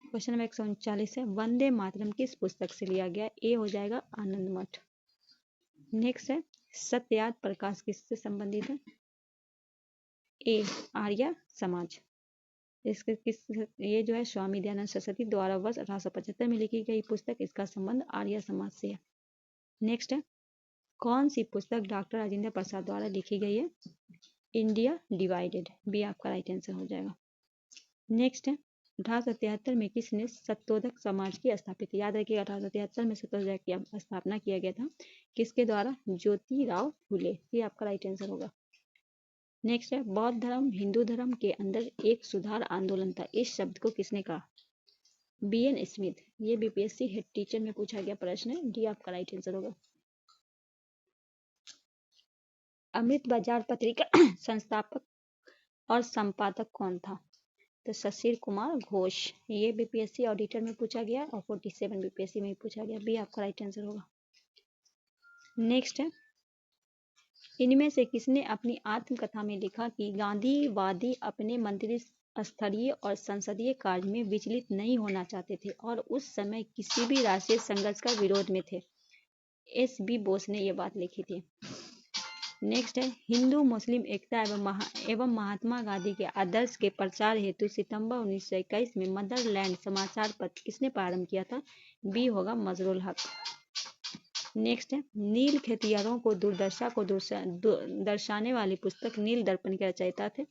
क्वेश्चन नंबर 139 है वंदे मातरम किस पुस्तक से लिया गया? ए हो जाएगा आनंद मठ। नेक्स्ट है सत्यार्थ प्रकाश किससे संबंधित है? ए आर्य समाज। ये जो है स्वामी दयानंद सरस्वती द्वारा वर्ष 1875 में लिखी गई पुस्तक, इसका संबंध आर्य समाज से है। नेक्स्ट है कौन सी पुस्तक डॉक्टर राजेंद्र प्रसाद द्वारा लिखी गई है? India divided. बी आपका राइट आंसर हो जाएगा। नेक्स्ट है 1873 में किसने सत्योदक समाज की स्थापित? याद रखिए 1873 में सत्योदक की स्थापना किया गया था। किसके द्वारा? ज्योतिराव फुले। ये आपका राइट आंसर होगा। नेक्स्ट है बौद्ध धर्म हिंदू धर्म के अंदर एक सुधार आंदोलन था, इस शब्द को किसने कहा? BN Smith. ये बीपीएससी हेड टीचर में पूछा गया प्रश्न है। डी आपका राइट आंसर होगा। अमृत बाजार पत्रिका संस्थापक और संपादक कौन था? तो शशिर कुमार घोष। ये बीपीएससी ऑडिटर में पूछा गया और 47 बीपीएससी में पूछा गया। बी आपका राइट आंसर होगा। नेक्स्ट है इनमें से किसने अपनी आत्मकथा में लिखा कि गांधीवादी अपने मंत्री स्तरीय और संसदीय कार्य में विचलित नहीं होना चाहते थे और उस समय किसी भी राष्ट्रीय संघर्ष का विरोध में थे? एस बी बोस ने यह बात लिखी थी। नेक्स्ट है हिंदू मुस्लिम एकता एवं महात्मा गांधी के आदर्श के प्रचार हेतु सितंबर 1921 में मदरलैंड समाचार पत्र किसने प्रारंभ किया था? बी होगा मजरुल हक। नेक्स्ट है नील खेतिहरों को दुर्दशा को दर्शाने वाली पुस्तक नील दर्पण के रचयिता थे?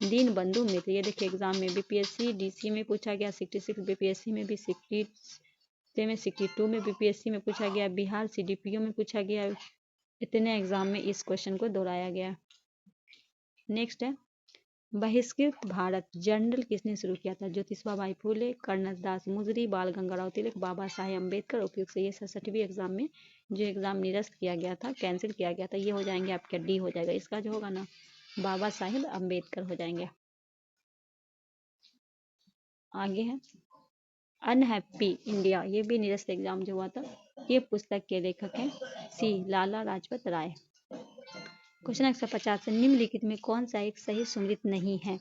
दीन बंधु मित्र। ये देखिए एग्जाम में बीपीएससी डीसी में पूछा गया, 66 बीपीएससी में भी, 67 में, 62 में बीपीएससी में पूछा गया, बिहार सीडीपीओ में पूछा गया। इतने एग्जाम में इस क्वेश्चन को दोहराया गया। नेक्स्ट है बहिष्कृत भारत जर्नल किसने शुरू किया था? ज्योतिबा फूले, कर्णदास मुजरी, बाल गंगाराव तिलक, बाबा साहेब अम्बेडकर। उपयुक्त से ये 67वीं एग्जाम में जो एग्जाम निरस्त किया गया था, कैंसिल किया गया था, ये हो जाएंगे आपके डी हो जाएगा। इसका जो होगा ना बाबा साहेब अम्बेडकर हो जाएंगे। आगे है अनहैप्पी इंडिया, ये भी निरस्त एग्जाम जो हुआ था। ये पुस्तक के लेखक हैं सी लाला लाजपत राय। क्वेश्चन 150 से निम्नलिखित में कौन सा एक सही सुमृत नहीं है?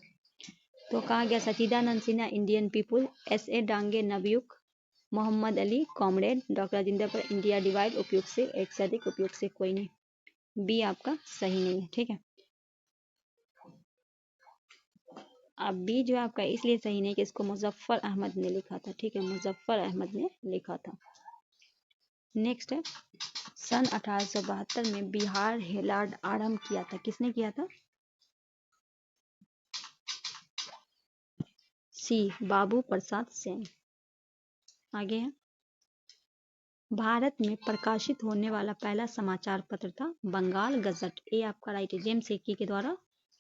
तो कहा गया Sachchidananda Sinha Indian people, SA. Dange Navyug, Mohammad Ali comrade, doctor Rajendra पर इंडिया डिवाइड। उपयुक्त से एक से अधिक, उपयुक्त से कोई नहीं। बी आपका सही नहीं है, ठीक है। अब बी जो आपका इसलिए सही नहीं कि इसको मुजफ्फर अहमद ने लिखा था, ठीक है, मुजफ्फर अहमद ने लिखा था। नेक्स्ट है सन 1872 में बिहार हेराल्ड आरंभ किया था, किसने किया था? सी बाबू प्रसाद सेन। आगे है भारत में प्रकाशित होने वाला पहला समाचार पत्र था बंगाल गजट। ए आपका राइट है, जेम्स हिक्की के द्वारा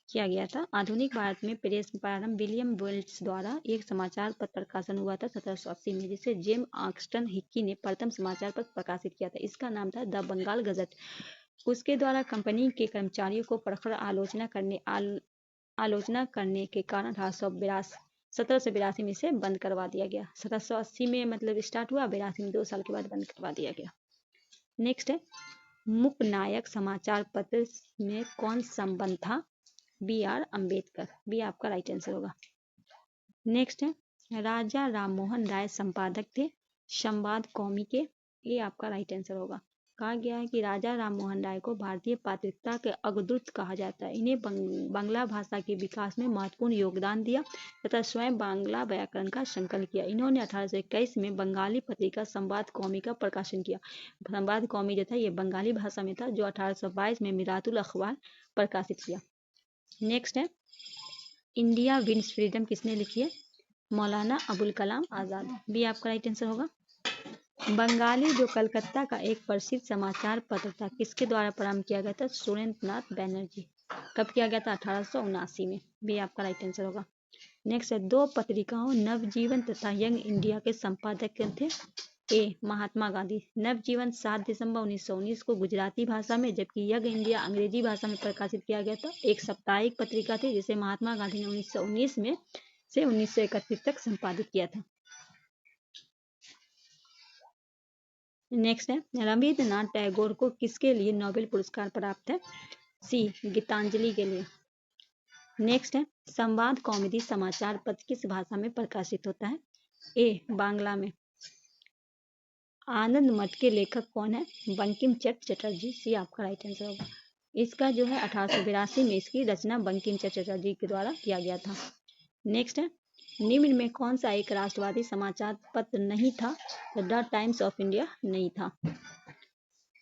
किया गया था। आधुनिक भारत में प्रेस प्रारंभ विलियम वेल्स द्वारा एक समाचार पत्र प्रकाशन हुआ था 1780 में, जिसे जेम्स ऑक्सटन हिक्की ने प्रथम समाचार पत्र प्रकाशित किया था। इसका नाम था द बंगाल गजट। उसके द्वारा कंपनी के कर्मचारियों को प्रखर आलोचना करने के कारण 1782 में इसे बंद करवा दिया गया। 1780 में मतलब स्टार्ट हुआ, 82 में 2 साल के बाद बंद करवा दिया गया। नेक्स्ट है मुकनायक समाचार पत्र में कौन संबंध था? B R Ambedkar. बी आपका राइट आंसर होगा। नेक्स्ट है राजा राममोहन राय संपादक थे संवाद कौमी के। ये आपका राइट आंसर होगा। कहा गया है कि राजा राममोहन राय को भारतीय पात्रता के अग्रदूत कहा जाता है। इन्हें बांग्ला भाषा के विकास में महत्वपूर्ण योगदान दिया तथा स्वयं बांग्ला व्याकरण का संकलन किया। इन्होंने 1821 में बंगाली पत्रिका संवाद कौमी का प्रकाशन किया। संवाद कौमी जो था ये बंगाली भाषा में था, जो 1822 में मिरातुल अखबार प्रकाशित किया। नेक्स्ट है इंडिया विंस फ्रीडम किसने लिखी है? मौलाना अबुल कलाम आजाद। बी आपका राइट आंसर होगा। बंगाली जो कलकत्ता का एक प्रसिद्ध समाचार पत्र था, किसके द्वारा प्रारंभ किया गया था? सुरेंद्रनाथ बैनर्जी। कब किया गया था? 1879 में। भी आपका राइट आंसर होगा। नेक्स्ट है 2 पत्रिकाओं नवजीवन तथा यंग इंडिया के संपादक थे? ए महात्मा गांधी। नवजीवन 7 दिसंबर 1919 को गुजराती भाषा में, जबकि यंग इंडिया अंग्रेजी भाषा में प्रकाशित किया गया था। एक साप्ताहिक पत्रिका थी जिसे महात्मा गांधी ने 1919 में से 1931 तक संपादित किया था। नेक्स्ट है रविन्द्रनाथ टैगोर को किसके लिए नोबेल पुरस्कार प्राप्त है? सी गीतांजलि के लिए। नेक्स्ट है संवाद कौमुदी समाचार पत्र किस भाषा में प्रकाशित होता है? ए बांग्ला में। आनंद मठ के लेखक कौन है? बंकिम चंद्र चटर्जी। सी आपका राइट आंसर होगा। इसका जो है 1882 में इसकी रचना बंकिम चंद्र चटर्जी के द्वारा किया गया था। नेक्स्ट है निम्न में कौन सा एक राष्ट्रवादी समाचार पत्र नहीं था? तो द टाइम्स ऑफ इंडिया नहीं था।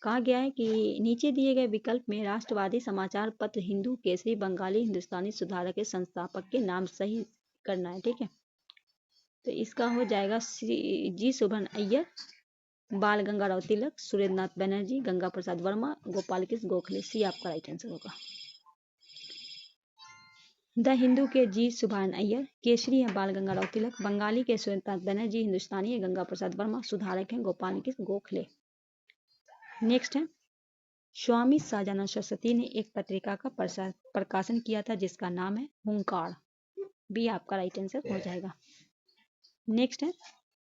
कहा गया है कि नीचे दिए गए विकल्प में राष्ट्रवादी समाचार पत्र हिंदू केसरी, बंगाली हिंदुस्तानी सुधारक के संस्थापक के नाम सही करना है, ठीक है। तो इसका हो जाएगा जी सुब्रन अय्यर, बाल गंगाराव तिलक, सुरेंद्रनाथ बैनर्जी, गंगा प्रसाद वर्मा, गोपाल कृष्ण गोखले। सी आपका राइट आंसर होगा। द हिंदू के जी सुब्रन अय्यर, केसरी है बाल गंगाराव तिलक, बंगाली के सुरेंद्रनाथ बैनर्जी, हिंदुस्तानी है गंगा प्रसाद वर्मा, सुधारक है गोपाल कृष्ण गोखले। नेक्स्ट है स्वामी सहजानंद सरस्वती ने एक पत्रिका का प्रकाशन किया था जिसका नाम है हुंकार। बी आपका राइट आंसर हो जाएगा। नेक्स्ट है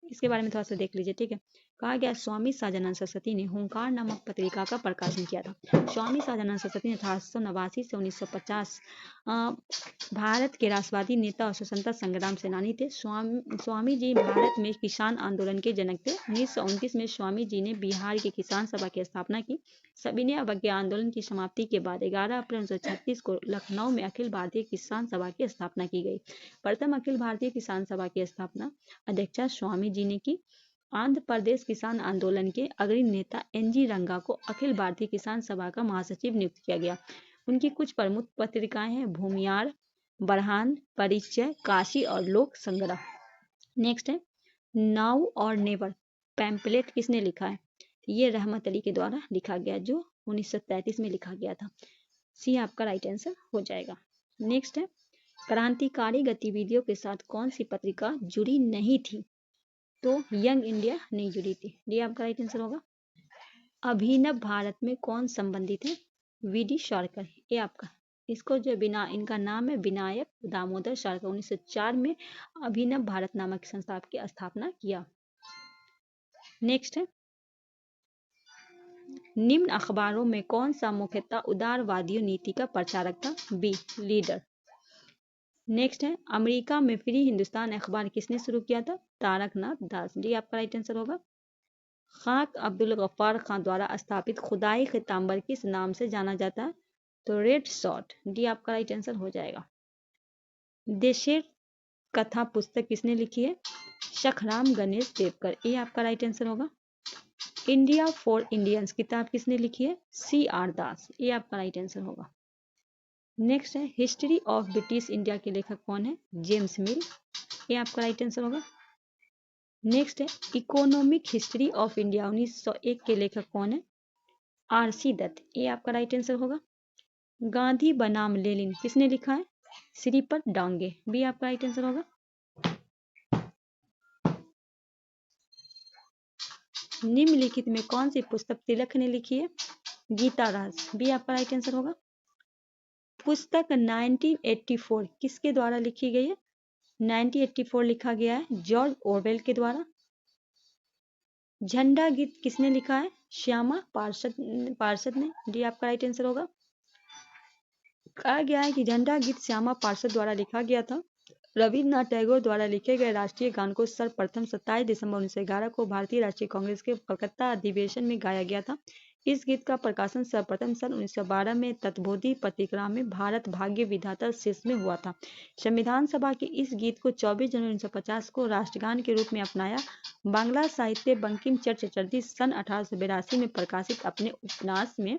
इसके बारे में थोड़ा सा देख लीजिए, ठीक है। कहा गया स्वामी सहजानंद सरस्वती ने हुंकार नामक पत्रिका का प्रकाशन किया था। स्वामी सहजानंद सरस्वती ने 1889 से 1950 भारत के राष्ट्रवादी नेता और स्वतंत्रता संग्राम सेनानी थे। स्वामी जी भारत में किसान आंदोलन के जनक थे। 1929 में स्वामी जी ने बिहार के किसान सभा की स्थापना की। सविनय अवज्ञा आंदोलन की समाप्ति के बाद 11 अप्रैल 1936 को लखनऊ में अखिल भारतीय किसान सभा की स्थापना की गई। प्रथम अखिल भारतीय किसान सभा की स्थापना अध्यक्षा स्वामी जी ने की। आंध्र प्रदेश किसान आंदोलन के अग्रणी नेता NG रंगा को अखिल भारतीय किसान सभा का महासचिव नियुक्त किया गया। उनकी कुछ प्रमुख पत्रिकाएं हैं भूमियार, बरहान, परिचय, काशी और लोक संग्रह। नेक्स्ट है नाउ और नेवर पैम्पलेट किसने लिखा है? ये रहमत अली के द्वारा लिखा गया जो 1933 में लिखा गया था। सी आपका राइट आंसर हो जाएगा। नेक्स्ट है क्रांतिकारी गतिविधियों के साथ कौन सी पत्रिका जुड़ी नहीं थी? तो यंग इंडिया नहीं जुड़ी थी। डी आपका राइट आंसर होगा। अभिनव भारत में कौन संबंधित है? VD सावरकर। ये आपका इसको जो इनका नाम है विनायक दामोदर सावरकर। 1904 में अभिनव भारत नामक संस्था की स्थापना किया। नेक्स्ट है निम्न अखबारों में कौन सा मुख्यतः उदारवादियों नीति का प्रचारक था? B leader. नेक्स्ट है अमेरिका में फ्री हिंदुस्तान अखबार किसने शुरू किया था? तारकनाथ दास। डी आपका राइट आंसर होगा। खाक अब्दुल गफ्फार खान द्वारा स्थापित खुदाई खिताम्बर किस नाम से जाना जाता है? तो रेड शॉट। डी आपका राइट आंसर हो जाएगा। देशेर कथा पुस्तक किसने लिखी है? सखराम गणेश देवकर। ये आपका राइट आंसर होगा। इंडिया फॉर इंडियंस किताब किसने लिखी है? CR दास। ये आपका राइट आंसर होगा। नेक्स्ट है हिस्ट्री ऑफ ब्रिटिश इंडिया के लेखक कौन है? जेम्स मिल। ये आपका राइट आंसर होगा। नेक्स्ट है इकोनॉमिक हिस्ट्री ऑफ इंडिया 1901 के लेखक कौन है? RC दत्त। ये आपका राइट आंसर होगा। गांधी बनाम लेनिन किसने लिखा है? श्रीपद डांगे। भी आपका राइट आंसर होगा। निम्नलिखित में कौन सी पुस्तक तिलक ने लिखी है? गीता राज। भी आपका राइट आंसर होगा। पुस्तक 1984 किसके द्वारा लिखी गई है? 1984 लिखा गया है जॉर्ज ऑरवेल के द्वारा। झंडा गीत किसने लिखा है? श्यामा पार्षद ने। डी आपका राइट आंसर होगा। कहा गया है कि झंडा गीत श्यामा पार्षद द्वारा लिखा गया था। रविन्द्रनाथ टैगोर द्वारा लिखे गए राष्ट्रीय गान को सर्वप्रथम 27 दिसंबर 1911 को भारतीय राष्ट्रीय कांग्रेस के कलकत्ता अधिवेशन में गाया गया था। इस गीत का प्रकाशन सर्वप्रथम सन 1912 में तत्बोधि पत्रिका में भारत भाग्य विधाता शीर्ष में हुआ था। संविधान सभा के इस गीत को 24 जनवरी 1950 को राष्ट्रगान के रूप में अपनाया। बांग्ला साहित्य बंकिम चंद्र चटर्जी सन 1882 में प्रकाशित अपने उपन्यास में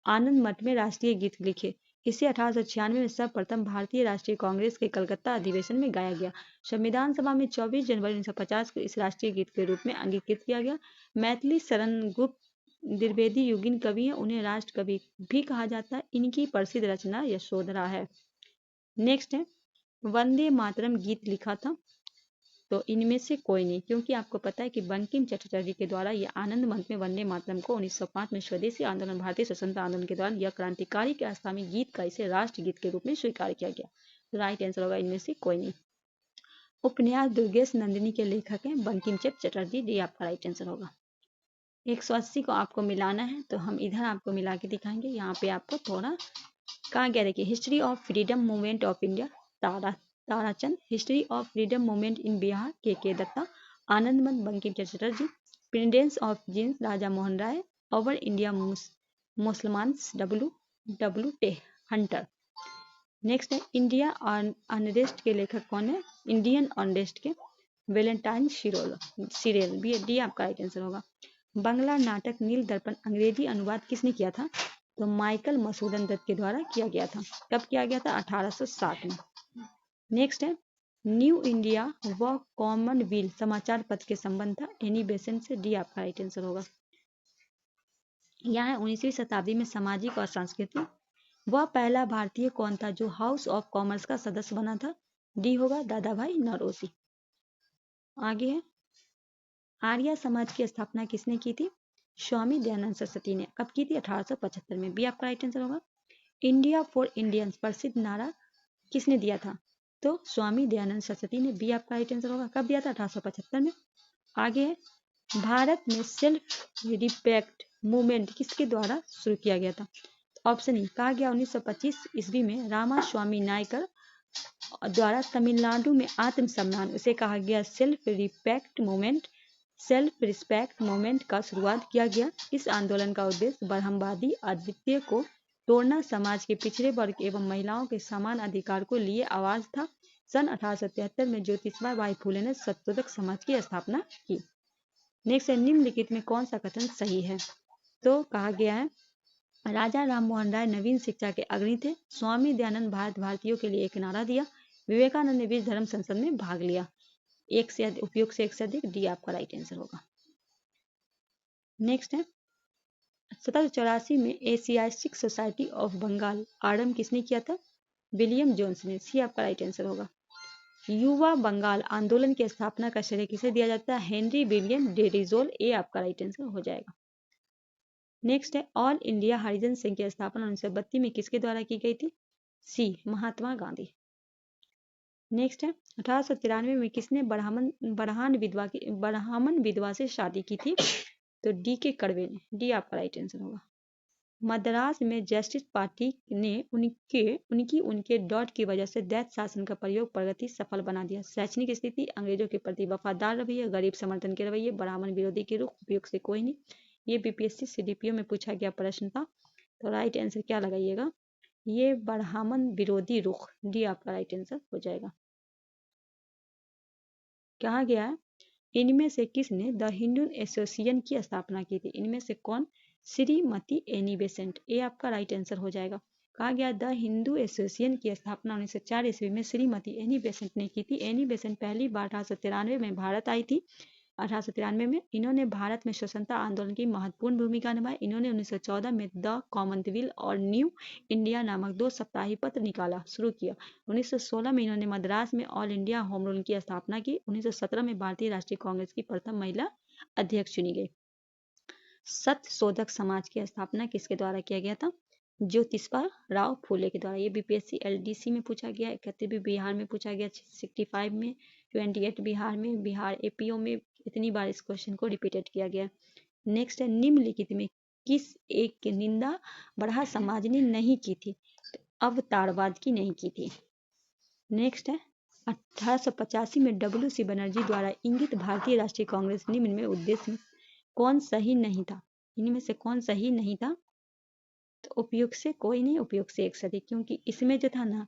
आनंद मठ में राष्ट्रीय गीत लिखे। इसे 1896 में सर्वप्रथम भारतीय राष्ट्रीय कांग्रेस के कलकत्ता अधिवेशन में गाया गया। संविधान सभा में 24 जनवरी 1950 को इस राष्ट्रीय गीत के रूप में अंगीकृत किया गया। मैथिली शरण गुप्त द्विवेदी युगीन कवि हैं। उन्हें राष्ट्र कवि भी कहा जाता है। इनकी प्रसिद्ध रचना यशोधरा है। नेक्स्ट है वंदे मातरम गीत लिखा था? तो इनमें से कोई नहीं, क्योंकि आपको पता है कि बंकिम चंद्र चटर्जी के द्वारा यह आनंद मंच में वंदे मातरम को 1905 में स्वदेशी आंदोलन भारतीय स्वतंत्रता आंदोलन के दौरान यह क्रांतिकारी के आस्थामी गीत का इसे राष्ट्र गीत के रूप में स्वीकार किया गया। तो राइट आंसर होगा इनमें से कोई नहीं। उपन्यास दुर्गेश नंदिनी के लेखक हैं बंकिम चंद्र चटर्जी। डी आपका राइट आंसर होगा। 180 को आपको मिलाना है तो हम इधर आपको मिला के दिखाएंगे। यहाँ पे आपको थोड़ा कहा गया देखिए history of freedom movement of India Tarachand. History of freedom movement in Bihar K Datta. Anandamath Bankim Chandra Chatterjee. Precepts of जींस Raja Mohan Roy. Our India Musalmans W टे हंटर। नेक्स्ट है इंडिया अनरेस्ट के लेखक कौन है? इंडियन अनरेस्ट के वैलेंटाइन सिरेल। डी आपका राइट आंसर होगा। बांग्ला नाटक नील दर्पण अंग्रेजी अनुवाद किसने किया था? तो माइकल मधुसूदन दत्त के द्वारा किया गया था। कब किया गया था? 1860 में। नेक्स्ट है न्यू इंडिया व कॉमनवेल्थ समाचार पत्र के संबंध था एनी बेसेंट से। डी आपका राइट आंसर होगा। यहाँ 19वीं शताब्दी में सामाजिक और सांस्कृतिक। वह पहला भारतीय कौन था जो हाउस ऑफ कॉमर्स का सदस्य बना था? डी होगा दादा भाई नौरोजी। आगे है आर्य समाज की स्थापना किसने की थी? स्वामी दयानंद सरस्वती ने। कब की थी? 1875 में। बी आपका राइट आंसर होगा। इंडिया फॉर इंडियंस प्रसिद्ध नारा किसने दिया था? तो स्वामी दयानंद सरस्वती ने। बी आपका राइट आंसर होगा। कब दिया था? 1875 में। आगे है भारत में सेल्फ रिस्पेक्ट मूवमेंट किसके द्वारा शुरू किया गया था? ऑप्शन ई कहा गया 1925 ईस्वी में रामास्वामी नायकर द्वारा तमिलनाडु में आत्म सम्मान, उसे कहा गया सेल्फ रिस्पेक्ट मूवमेंट का शुरुआत किया गया। इस आंदोलन का उद्देश्य ब्रह्मवादी अद्वितीय को तोड़ना, समाज के पिछड़े वर्ग एवं महिलाओं के समान अधिकार को लिए आवाज था। सन 1873 में ज्योतिबा बाई फुले ने सत्यशोधक समाज की स्थापना की। नेक्स्ट है, निम्नलिखित में कौन सा कथन सही है? तो कहा गया है राजा राममोहन राय नवीन शिक्षा के अग्रणी थे। स्वामी दयानंद भारतीयों के लिए एक नारा दिया। विवेकानंद ने विश्व धर्म संसद में भाग लिया। उपयुक्त से एक से अधिक, डी आपका राइट आंसर होगा। नेक्स्ट है, 1784 में एशियाटिक सोसाइटी ऑफ बंगाल आरंभ किसने किया था? विलियम जोन्स ने, सी आपका राइट आंसर होगा। युवा बंगाल आंदोलन की स्थापना का श्रेय किसे दिया जाता है? हेनरी विलियम डेरिजोल, ए आपका राइट आंसर हो जाएगा। नेक्स्ट है, ऑल इंडिया हरिजन संघ की स्थापना 1932 में किसके द्वारा की गई थी? सी महात्मा गांधी। नेक्स्ट है, 1893 में किसने ब्राह्मण विधवा से शादी की थी? तो डी के कड़वे ने, डी आपका राइट आंसर होगा। मद्रास में जस्टिस पार्टी ने उनके डॉट की वजह से दैत्य शासन का प्रयोग प्रगति सफल बना दिया। शैक्षणिक स्थिति, अंग्रेजों के प्रति वफादार रवैया, गरीब समर्थन के रवैये, ब्राह्मण विरोधी के रुख, उपयुक्त से कोई नहीं। ये बीपीएससी सीडीपीओ में पूछा गया प्रश्न था। तो राइट आंसर क्या लगाइएगा? ये ब्राह्मण विरोधी रुख, डी आपका राइट आंसर हो जाएगा। कहा गया है इनमें से किसने द हिंदू एसोसिएशन की स्थापना की थी? इनमें से कौन? श्रीमती एनी बेसेंट, ए आपका राइट आंसर हो जाएगा। कहा गया द हिंदू एसोसिएशन की स्थापना 1904 ईस्वी में श्रीमती एनी बेसेंट ने की थी। एनी बेसेंट पहली बार 1893 में भारत आई थी। 1893 में इन्होंने भारत में स्वतंत्रता आंदोलन की महत्वपूर्ण भूमिका निभाई। इन्होंने 1914 में द कॉमनवेल्थ और न्यू इंडिया नामक 2 साप्ताहिक पत्र निकाला शुरू किया। 1916 में इन्होंने मद्रास में ऑल इंडिया होम रूल की स्थापना की। 1917 में भारतीय राष्ट्रीय कांग्रेस की प्रथम महिला अध्यक्ष चुनी गई। सत्यशोधक समाज की स्थापना किसके द्वारा किया गया था? ज्योतिबा राव फूले के द्वारा। ये बीपीएससी एलडीसी में पूछा गया, 31 बिहार में पूछा गया, 65 में, 28 बिहार में, बिहार एपीओ में इतनी बार इस क्वेश्चन को रिपीटेड किया गया। नेक्स्ट है, निम्नलिखित में किस एक की निंदा बरहा समाज ने नहीं की थी? तो अवतारवाद की नहीं की थी। नेक्स्ट है, 1885 में डब्ल्यू.सी. बनर्जी द्वारा इंगित भारतीय राष्ट्रीय कांग्रेस निम्न में उद्देश्य कौन सही नहीं था? इनमें से कौन सही नहीं था? तो उपयुक्त से कोई नहीं, उपयुक्त से एक से अधिक, क्योंकि इसमें जो था ना,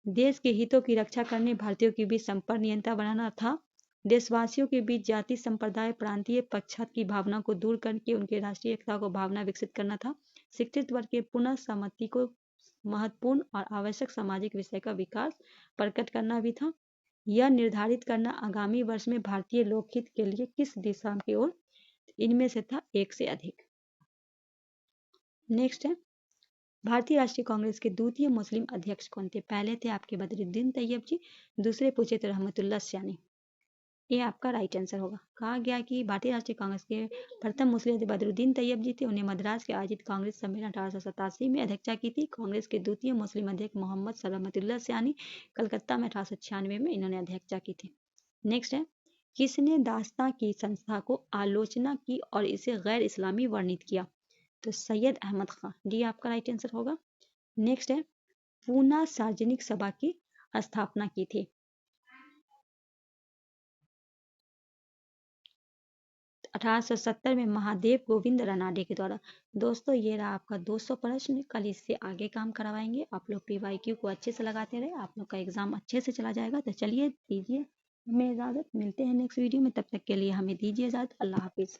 देश के हितों की रक्षा करने, भारतीयों के बीच संपर्क निरंतर बनाना था, देशवासियों के बीच जाति संप्रदाय प्रांतीय पक्षपात की भावना को दूर करके उनके राष्ट्रीय एकता को भावना विकसित करना था, शिक्षित वर्ग के पुनः सहमति को महत्वपूर्ण और आवश्यक सामाजिक विषय का विकास प्रकट करना भी था, यह निर्धारित करना आगामी वर्ष में भारतीय लोकहित के लिए किस दिशा की ओर, इनमें से था एक से अधिक। नेक्स्ट है, भारतीय राष्ट्रीय कांग्रेस के द्वितीय मुस्लिम अध्यक्ष कौन थे? पहले थे आपके बदरुद्दीन तैयब जी, दूसरे पूछे थे रहमतुल्लाह सयानी, ये आपका राइट आंसर होगा। कहा गया कि भारतीय राष्ट्रीय कांग्रेस के प्रथम मुस्लिम बदरुद्दीन तैयब जी थे। उन्हें मद्रास के आयोजित कांग्रेस सम्मेलन 1887 में अध्यक्षता की थी। कांग्रेस के द्वितीय मुस्लिम अध्यक्ष मोहम्मद रहमतुल्लाह सयानी कलकत्ता में 1896 में इन्होंने अध्यक्षता की थी। नेक्स्ट है, किसने दास्तां की संस्था को आलोचना की और इसे गैर इस्लामी वर्णित किया? तो सैयद अहमद खां, डी आपका राइट आंसर होगा। नेक्स्ट है, पूना सार्वजनिक सभा की स्थापना की थी? 1870 में महादेव गोविंद रानाडे के द्वारा। दोस्तों ये रहा आपका 200 प्रश्न। कल इससे आगे काम करवाएंगे। आप लोग पीवाईक्यू को अच्छे से लगाते रहे, आप लोग का एग्जाम अच्छे से चला जाएगा। तो चलिए दीजिए हमें इजाज़त, मिलते हैं नेक्स्ट वीडियो में, तब तक के लिए हमें दीजिए इजाज़त। अल्लाह हाफिज़।